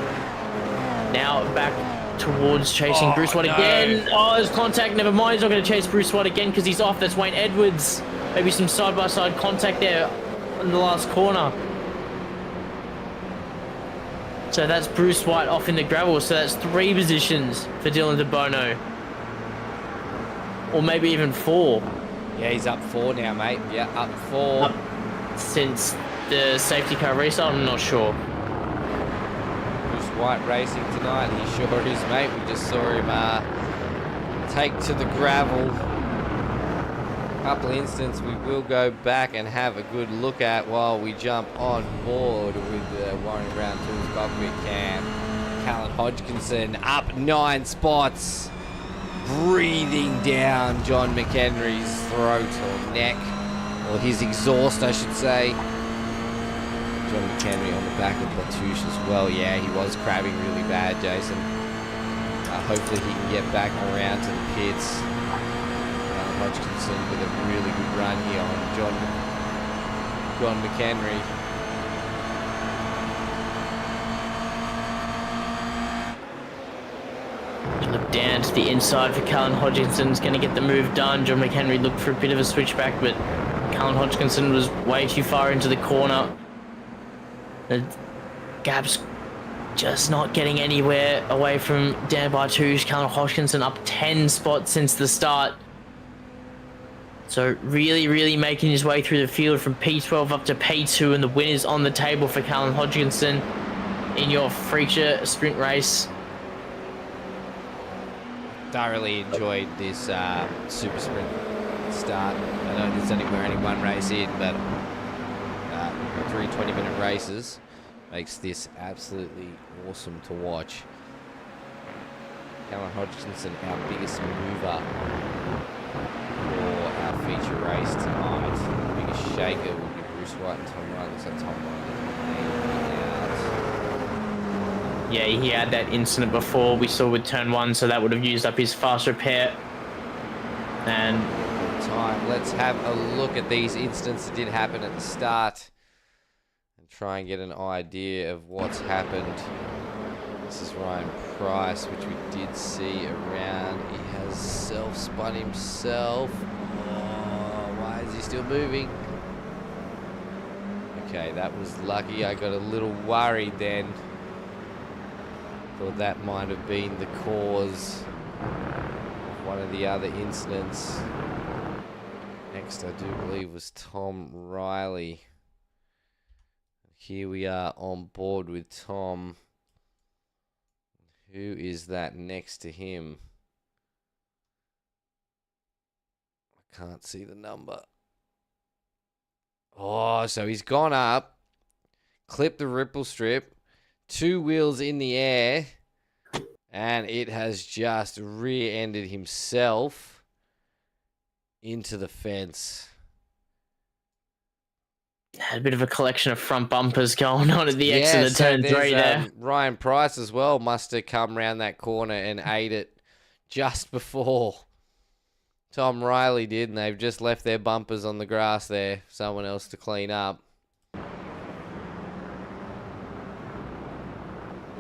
C: Now back towards chasing Bruce White again. Oh, there's contact. Never mind. He's not going to chase Bruce White again because he's off. That's Wayne Edwards. Maybe some side-by-side contact there in the last corner. So that's Bruce White off in the gravel. So that's 3 positions for Dylan DeBono. or maybe even 4.
B: Yeah, he's up 4 now, mate. Yeah, up 4.
C: Up since the safety car restart, I'm not sure.
B: Bruce White racing tonight. He sure is, mate. We just saw him take to the gravel. Couple of instants we will go back and have a good look at while we jump on board with the Warren Brown Tools cockpit cam. Callan Hodgkinson up 9 spots, breathing down John McHenry's throat or neck, or his exhaust I should say. John McHenry on the back of Batouche as well. Yeah, he was crabbing really bad, Jason. Hopefully he can get back around to the pits. Hodgkinson with a really good run here on John McHenry.
C: Look down to the inside for Callan Hodgkinson's going to get the move done. John McHenry looked for a bit of a switchback, but Callan Hodgkinson was way too far into the corner. The gap's just not getting anywhere away from Dan Bartouche. Callan Hodgkinson up 10 spots since the start. So really making his way through the field from P12 up to P2, and the winners on the table for Callan Hodgkinson in your feature sprint race.
B: Thoroughly enjoyed this super sprint start. I know there's only one race in, but 3 20-minute races makes this absolutely awesome to watch. Callan Hodgkinson, our biggest mover for our feature race tonight. The biggest shaker will be Bruce White and Tom Ryan. Looks like Tom Ryan out.
C: Yeah, he had that incident before we saw with turn 1, so that would have used up his fast repair. And
B: time. Let's have a look at these incidents that did happen at the start and try and get an idea of what's happened. This is Ryan Price, which we did see around. He has self-spun himself. Oh, why is he still moving? Okay, that was lucky. I got a little worried then. Thought that might have been the cause of one of the other incidents. Next, I do believe, was Tom Riley. Here we are on board with Tom. Who is that next to him? I can't see the number. Oh, so he's gone up, clipped the ripple strip, 2 wheels in the air, and it has just rear-ended himself into the fence.
C: had a bit of a collection of front bumpers going on at the exit of turn 3 there.
B: Ryan Price as well must have come round that corner and ate it just before Tom Riley did, and they've just left their bumpers on the grass there for someone else to clean up.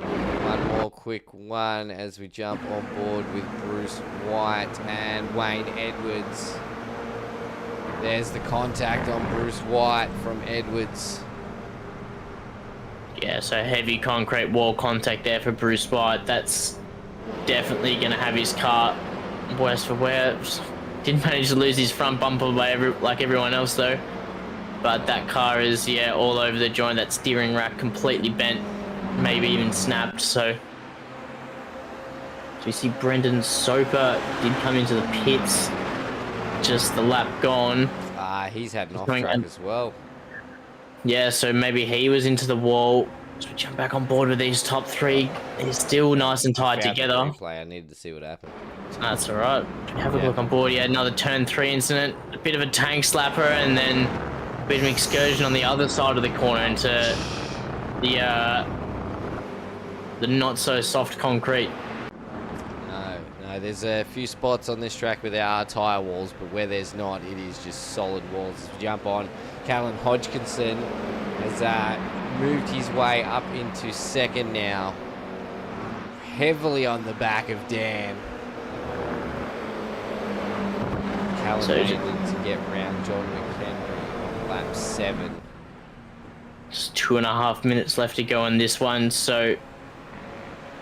B: One more quick one as we jump on board with Bruce White and Wayne Edwards. There's the contact on Bruce White from Edwards.
C: Yeah, so heavy concrete wall contact there for Bruce White. That's definitely going to have his car worse for wear. Didn't manage to lose his front bumper like everyone else though. But that car is, yeah, all over the joint. That steering rack completely bent, maybe even snapped. So you see Brendan Soper did come into the pits. Just the lap gone.
B: He's had an off track as well.
C: Yeah, so maybe he was into the wall. So we jump back on board with these top 3. They're still nice and tied together.
B: I needed to see what happened.
C: That's all right. Have a look on board. Yeah, another turn 3 incident. A bit of a tank slapper, and then a bit of an excursion on the other side of the corner into the not so soft concrete.
B: No, there's a few spots on this track where there are tyre walls, but where there's not, it is just solid walls. As we jump on, Callan Hodgkinson has moved his way up into second now, heavily on the back of Dan. Callan needed to get round John McHenry on lap 7.
C: Just 2.5 minutes left to go on this one, so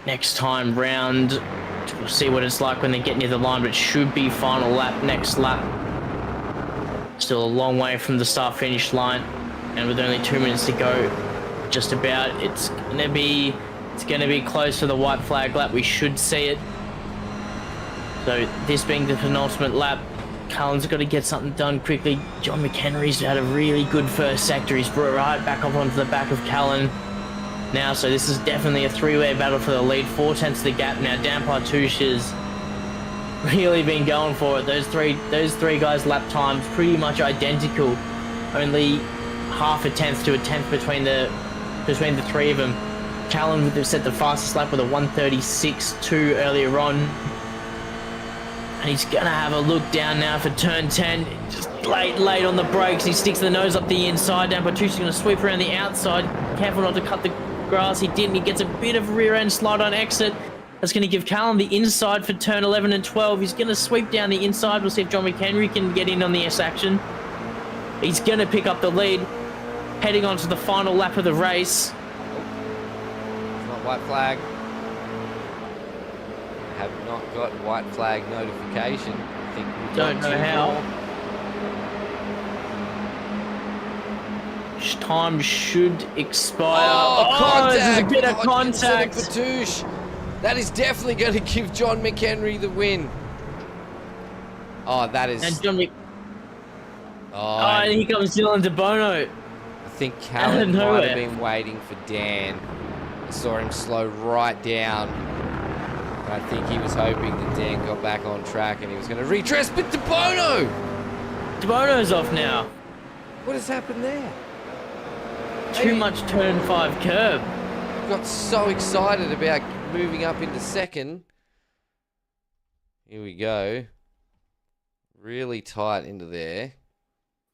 C: next time round. We'll see what it's like when they get near the line, but it should be final lap, next lap. Still a long way from the start-finish line, and with only 2 minutes to go, just about, it's gonna be close to the white flag lap. We should see it. So this being the penultimate lap, Cullen's got to get something done quickly. John McHenry's had a really good first sector. He's brought right back up onto the back of Cullen now, so this is definitely a three-way battle for the lead. 4/10 of the gap now. Dan Partouche's really been going for it. Those three guys' lap times pretty much identical. Only half a tenth to a tenth between the three of them. Cullen would have set the fastest lap with a 1:36.2 earlier on. And he's going to have a look down now for turn 10. Just late on the brakes. He sticks the nose up the inside. Dan Partouche's going to sweep around the outside. Careful not to cut the grass. He didn't. He gets a bit of rear end slide on exit. That's going to give Callum the inside for turn 11 and 12. He's going to sweep down the inside. We'll see if John McHenry can get in on the S action. He's going to pick up the lead. Heading on to the final lap of the race.
B: It's not white flag. Have not got white flag notification. I think we've
C: Don't know how. Time should expire.
B: Contact!
C: There's a bit of
B: Hodgkinson and
C: contact.
B: Partouche. That is definitely going to give John McHenry the win. Oh, that is...
C: And John
B: Oh,
C: and here comes Dylan DeBono.
B: I think Callan might have been waiting for Dan. I saw him slow right down. I think he was hoping that Dan got back on track and he was going to redress, but DeBono!
C: DeBono's off now.
B: What has happened there?
C: Too much turn 5 curb.
B: Got so excited about moving up into second. Here we go. Really tight into there.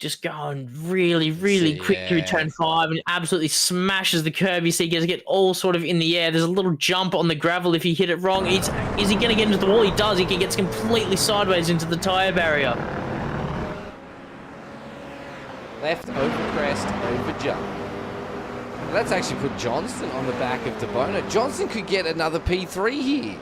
C: Just going really quick through turn 5 and absolutely smashes the curb. You see, he gets to get all sort of in the air. There's a little jump on the gravel if he hit it wrong. Is he going to get into the wall? He does. He gets completely sideways into the tyre barrier.
B: Left over crest, over jump. Well, that's actually put Johnston on the back of DeBono. Johnston could get another P3 here.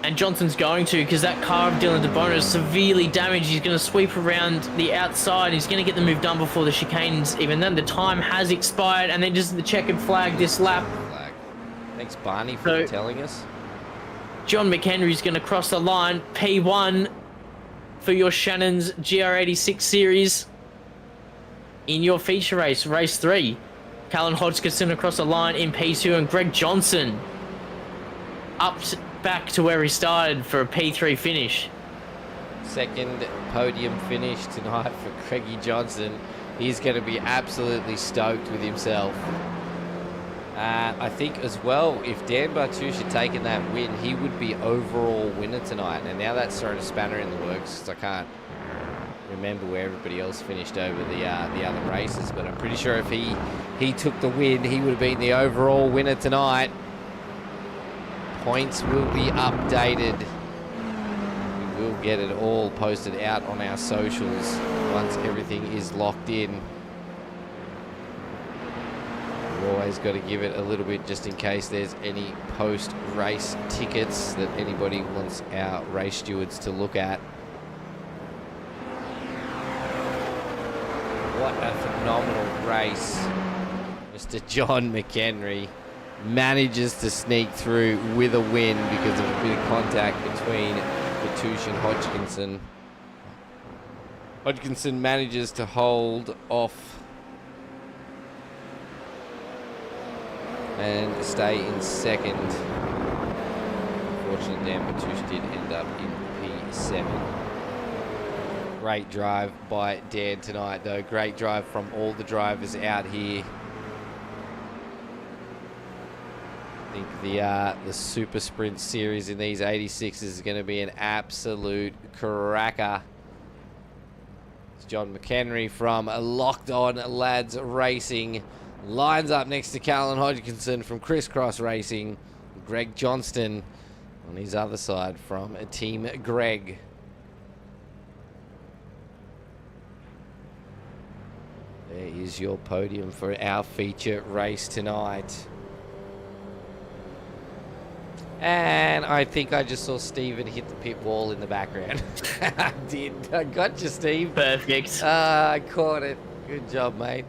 C: And Johnson's going to, because that car of Dylan DeBono is severely damaged. He's going to sweep around the outside. He's going to get the move done before the chicanes. Even then, the time has expired, and then just the checkered flag this lap.
B: Thanks, Barney, for telling us.
C: John McHenry's going to cross the line. P1 for your Shanons GR86 series in your feature race, race 3. Callan Hodgkinson across the line in P2, and Greg Johnson back to where he started for a P3 finish.
B: Second podium finish tonight for Greggy Johnson. He's going to be absolutely stoked with himself. I think as well, if Dan Partouche had taken that win, he would be overall winner tonight. And now that's thrown a spanner in the works, because I can't remember where everybody else finished over the other races. But I'm pretty sure if he took the win, he would have been the overall winner tonight. Points will be updated. We will get it all posted out on our socials once everything is locked in. We've always got to give it a little bit just in case there's any post-race tickets that anybody wants our race stewards to look at. What a phenomenal race. Mr. John McHenry manages to sneak through with a win because of a bit of contact between Partouche and Hodgkinson. Hodgkinson manages to hold off and stay in second. Unfortunately, Dan Partouche did end up in P7. Great drive by Dan tonight, though. Great drive from all the drivers out here. I think the Super Sprint series in these 86s is going to be an absolute cracker. It's John McHenry from Locked On Lads Racing. Lines up next to Callan Hodgkinson from Crisscross Racing. Greg Johnston on his other side from Team Greg. There is your podium for our feature race tonight. And I think I just saw Steven hit the pit wall in the background. I did. I got you, Steve.
C: Perfect.
B: I caught it. Good job, mate.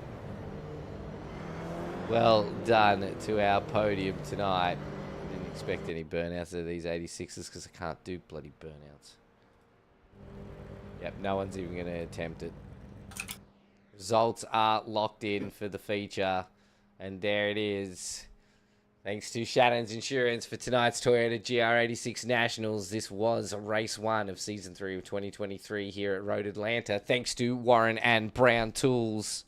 B: Well done to our podium tonight. Didn't expect any burnouts of these 86s because I can't do bloody burnouts. Yep, no one's even going to attempt it. Results are locked in for the feature. And there it is. Thanks to Shanons Insurance for tonight's Toyota GR86 Nationals. This was race 1 of season 3 of 2023 here at Road Atlanta. Thanks to Warren and Brown Tools.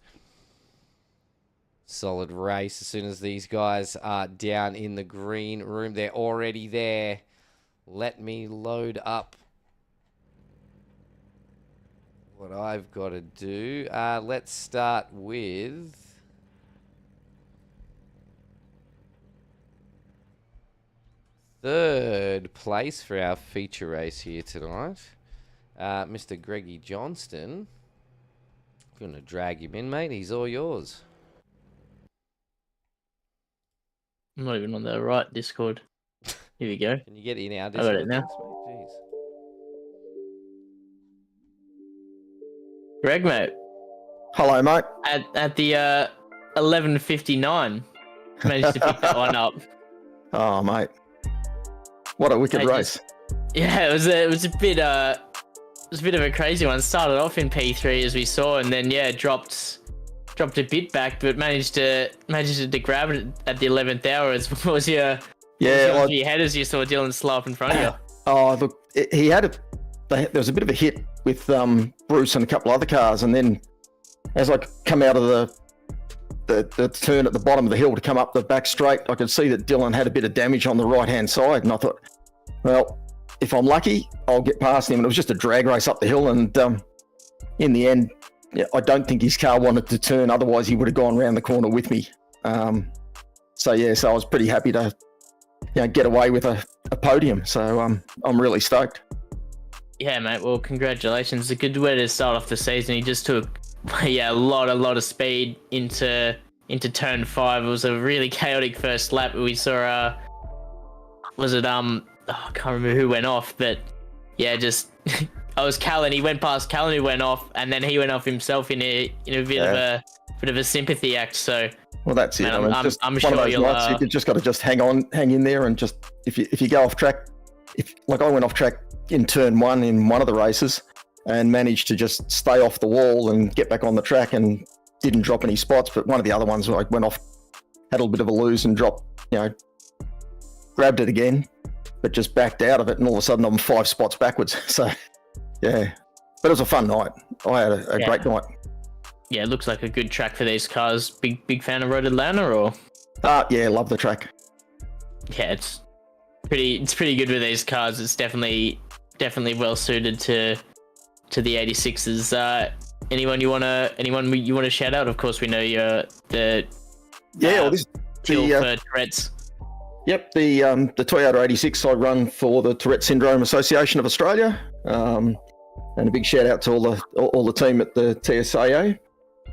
B: Solid race. As soon as these guys are down in the green room, they're already there. Let me load up what I've got to do. Let's start with... third place for our feature race here tonight. Mr. Greggy Johnston. I'm going to drag him in, mate. He's all yours.
C: I'm not even on the right Discord. Here we go.
B: Can you get in our
C: I
B: Discord?
C: got it now.
B: Jeez.
C: Greg, mate.
F: Hello, mate.
C: At the 11:59, managed to pick that one up.
F: Oh, mate. What a wicked race.
C: Yeah, it was a bit of a crazy one. Started off in P3 as we saw, and then dropped a bit back, but managed to grab it at the 11th hour. Was your head as you saw Dylan slow up in front of you?
F: Oh, look, he had there was a bit of a hit with Bruce and a couple other cars, and then as I come out of the turn at the bottom of the hill to come up the back straight, I could see that Dylan had a bit of damage on the right-hand side, and I thought, well, if I'm lucky, I'll get past him. And it was just a drag race up the hill, and in the end, I don't think his car wanted to turn, otherwise he would have gone around the corner with me. So I was pretty happy to get away with a podium, so I'm really stoked.
C: Yeah, mate. Well, congratulations. A good way to start off the season. He just took a lot of speed into turn 5. It was a really chaotic first lap. We saw I can't remember who went off, but just I was Callan. He went past Callan, who went off, and then he went off himself in a bit of a sympathy act. So
F: well, that's it.
C: Man, I'm sure
F: one of those
C: you'll.
F: Nights, you just got to hang in there, and just if you go off track, like I went off track in turn 1 in one of the races, and managed to just stay off the wall and get back on the track, and didn't drop any spots. But one of the other ones, I went off, had a little bit of a lose, and dropped, grabbed it again, but just backed out of it, and all of a sudden I'm 5 spots backwards. So, yeah. But it was a fun night. I had a great night.
C: Yeah, it looks like a good track for these cars. Big fan of Road Atlanta, or?
F: Yeah, love the track.
C: Yeah, it's pretty good with these cars. It's definitely well suited to the 86s. Anyone you want to shout out? Of course, we know you're the kill for Tourette's.
F: Yep, the Toyota 86 I run for the Tourette Syndrome Association of Australia, and a big shout out to all the team at the TSAA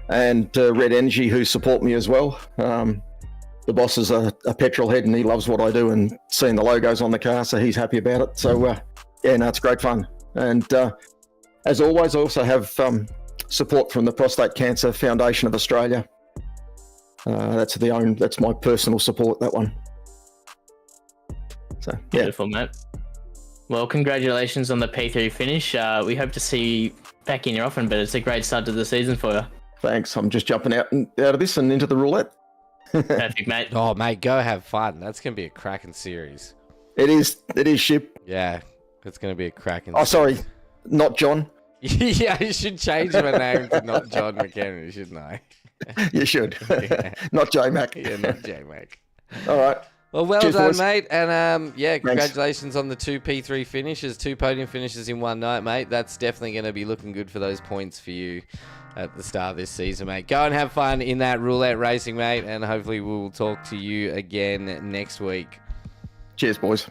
F: and Red Energy who support me as well. The boss is a petrol head and he loves what I do, and seeing the logos on the car, so he's happy about it. So it's great fun. And as always, I also have support from the Prostate Cancer Foundation of Australia. That's my personal support, that one. So, yeah.
C: Beautiful, mate. Well, congratulations on the P3 finish. We hope to see you back in here often, but it's a great start to the season for you.
F: Thanks. I'm just jumping out of this and into the roulette.
C: Perfect, mate.
B: Oh, mate, go have fun. That's going to be a cracking series.
F: It is, Ship.
B: Yeah, it's going to be a cracking
F: series. Sorry, not John.
B: Yeah, I should change my name to not John McHenry, shouldn't I?
F: You should.
B: Yeah.
F: Not J-Mac.
B: Yeah, not J-Mac.
F: All right.
B: Well,
F: Cheers,
B: done,
F: boys.
B: mate. And
F: Thanks.
B: congratulations on the 2 P3 finishes, 2 podium finishes in one night, mate. That's definitely going to be looking good for those points for you at the start of this season, mate. Go and have fun in that roulette racing, mate, and hopefully we'll talk to you again next week.
F: Cheers, boys.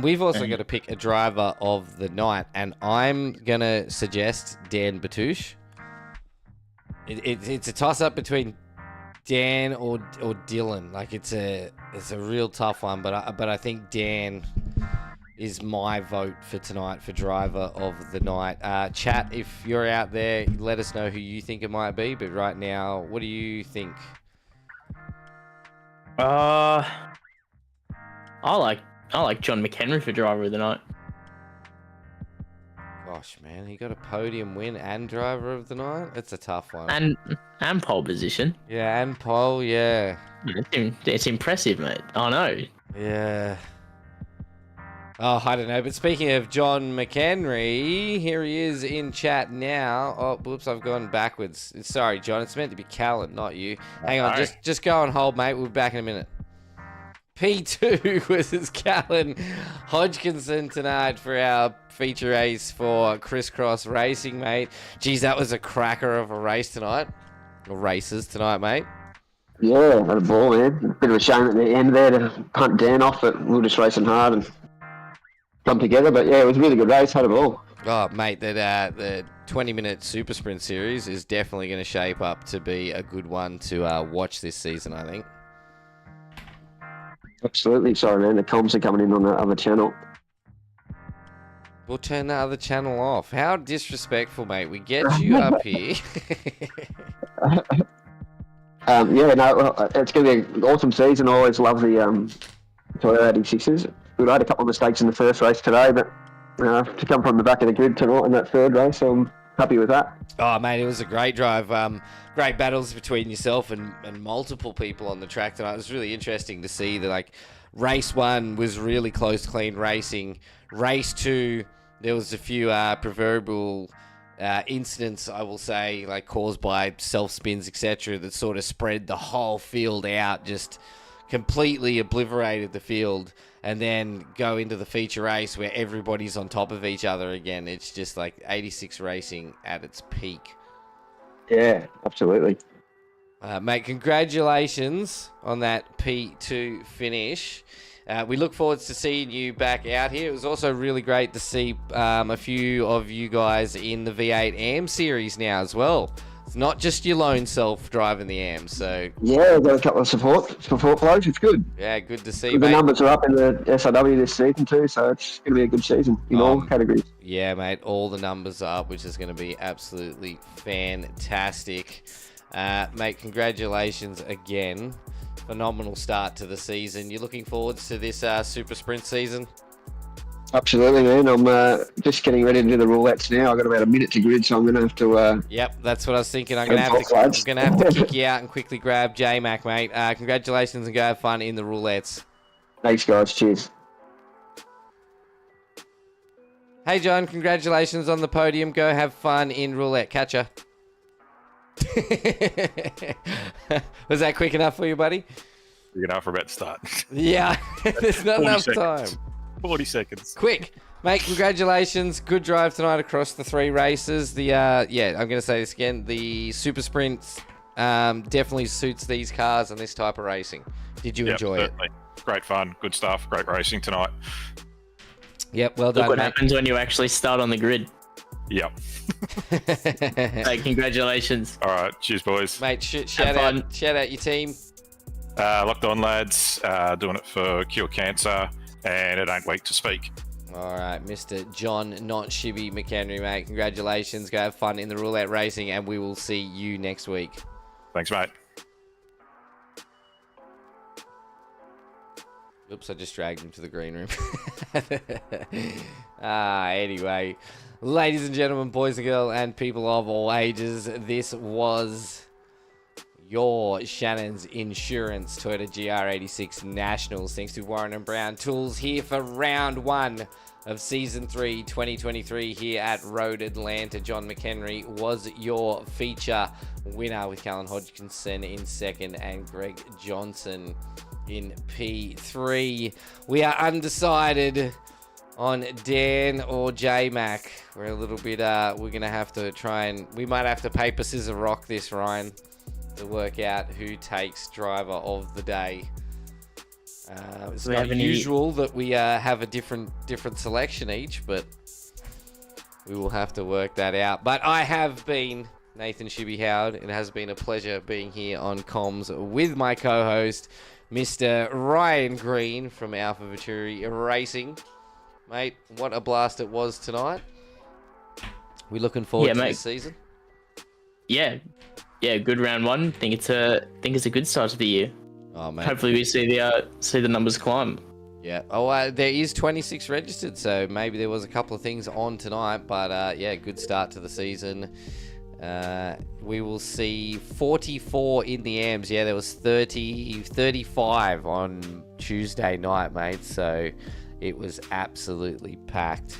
B: We've also got to pick a driver of the night, and I'm going to suggest Dan Batouche. It's a toss-up between Dan or Dylan. Like it's a real tough one, but I think Dan is my vote for tonight for driver of the night. Chat, if you're out there, let us know who you think it might be. But right now, what do you think?
C: I like John McHenry for driver of the night.
B: Gosh, man, he got a podium win and driver of the night. It's a tough one.
C: And pole position.
B: Yeah, and pole. Yeah.
C: It's impressive, mate. I know.
B: Yeah. Oh, I don't know. But speaking of John McHenry, here he is in chat now. Oh, whoops, I've gone backwards. Sorry, John. It's meant to be Callan, not you. Hang on, just go on hold, mate. We'll be back in a minute. P2 versus Callan Hodgkinson tonight for our feature race for Crisscross Racing, mate. Geez, that was a cracker of a race tonight. Or races tonight, mate.
G: Yeah, had a ball, man. A bit of a shame at the end there to punt Dan off, but we were just racing hard and come together. But yeah, it was a really good race. Had a ball.
B: Oh, mate, that the 20-minute Super Sprint Series is definitely going to shape up to be a good one to watch this season, I think.
G: Absolutely. Sorry, man. The comms are coming in on the other channel.
B: We'll turn the other channel off. How disrespectful, mate. We get you up here.
G: Yeah, no, it's going to be an awesome season. I always love the Toyota 86s. I had a couple of mistakes in the first race today, but to come from the back of the grid tonight in that third race, I'm happy with that.
B: Oh, mate, it was a great drive. Great battles between yourself and multiple people on the track tonight. It was really interesting to see that, like, race 1 was really close, clean racing. Race 2, there was a few proverbial incidents, I will say, like caused by self-spins, etc., that sort of spread the whole field out, just completely obliterated the field, and then go into the feature race where everybody's on top of each other again. It's just like 86 racing at its peak.
G: Yeah, absolutely.
B: Mate, congratulations on that P2 finish. We look forward to seeing you back out here. It was also really great to see a few of you guys in the V8 AM series now as well. It's not just your lone self driving the AM, so...
G: Yeah, we've got a couple of support blokes. It's good.
B: Yeah, good to see,
G: The
B: mate.
G: numbers are up in the SRW this season too, so it's going to be a good season in all categories.
B: Yeah, mate, all the numbers are up, which is going to be absolutely fantastic. Mate, congratulations again. Phenomenal start to the season. You're looking forward to this Super Sprint season?
G: Absolutely, man. I'm just getting ready to do the roulettes now. I've got about a minute to grid, so I'm going to have to...
B: Yep, that's what I was thinking. I'm going to have to kick you out and quickly grab J-Mac, mate. Congratulations and go have fun in the roulettes.
G: Thanks, guys. Cheers.
B: Hey, John, congratulations on the podium. Go have fun in roulette. Catch ya. Was that quick enough for you, buddy?
H: You're enough for about to start.
B: Yeah, there's not enough time.
H: 40 seconds.
B: Quick, mate, congratulations. Good drive tonight across the 3 races. The I'm going to say this again. The Super Sprint definitely suits these cars and this type of racing. Did you enjoy
H: certainly. It? Great fun, good stuff, great racing tonight.
B: Yep, well done,
C: Look what
B: mate.
C: happens when you actually start on the grid.
H: Yep.
C: Hey, congratulations.
H: All right, cheers, boys.
B: Mate, shout out your team.
H: Locked on, lads. Doing it for Cure Cancer, and it ain't weak to speak.
B: All right, Mr. John, not ShiBBy McHenry, mate. Congratulations. Go have fun in the roulette racing, and we will see you next week.
H: Thanks, mate.
B: Oops, I just dragged him to the green room. Anyway, ladies and gentlemen, boys and girls, and people of all ages, this was your Shannons Insurance Toyota GR86 Nationals. Thanks to Warren and Brown Tools here for round 1 of Season 3 2023 here at Road Atlanta. John McHenry was your feature winner with Callan Hodgkinson in 2nd and Greg Johnson in P3. We are undecided on Dan or J-Mac. We're a little bit, we're going to have to we might have to paper, scissors, rock this, Ryan, to work out who takes driver of the day. It's not usual that we have a different selection each, but we will have to work that out. But I have been Nathan ShiBBy Howard. It has been a pleasure being here on comms with my co-host, Mr. Ryan Green from Alpha Vituri Racing. Mate, what a blast it was tonight. We looking forward to this season?
C: Yeah, good round one. Think it's a good start to the year.
B: Oh man!
C: Hopefully we see the numbers climb.
B: Yeah. Oh, there is 26 registered, so maybe there was a couple of things on tonight, but yeah, good start to the season. We will see 44 in the AMs. Yeah, there was 35 on Tuesday night, mate. So it was absolutely packed.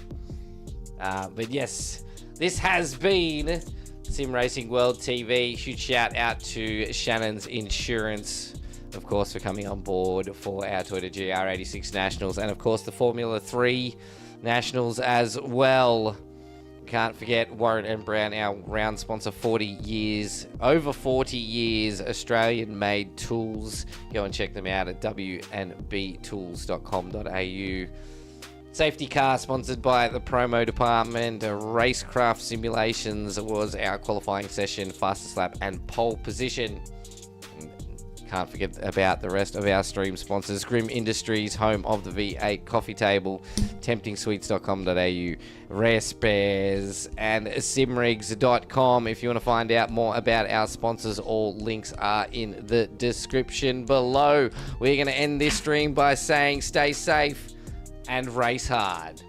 B: But yes, this has been Sim Racing World TV. Huge shout out to Shannons Insurance, of course, for coming on board for our Toyota GR86 Nationals, and of course the Formula 3 Nationals as well. Can't forget Warren and Brown, our round sponsor, 40 years, over 40 years, Australian-made tools. Go and check them out at wnbtools.com.au. Safety car sponsored by the promo department. Racecraft Simulations was our qualifying session, fastest lap and pole position. Can't forget about the rest of our stream sponsors. Grim Industries, home of the V8 coffee table, temptingsweets.com.au, Rare Spares, and simrigs.com. If you want to find out more about our sponsors, all links are in the description below. We're going to end this stream by saying stay safe and race hard.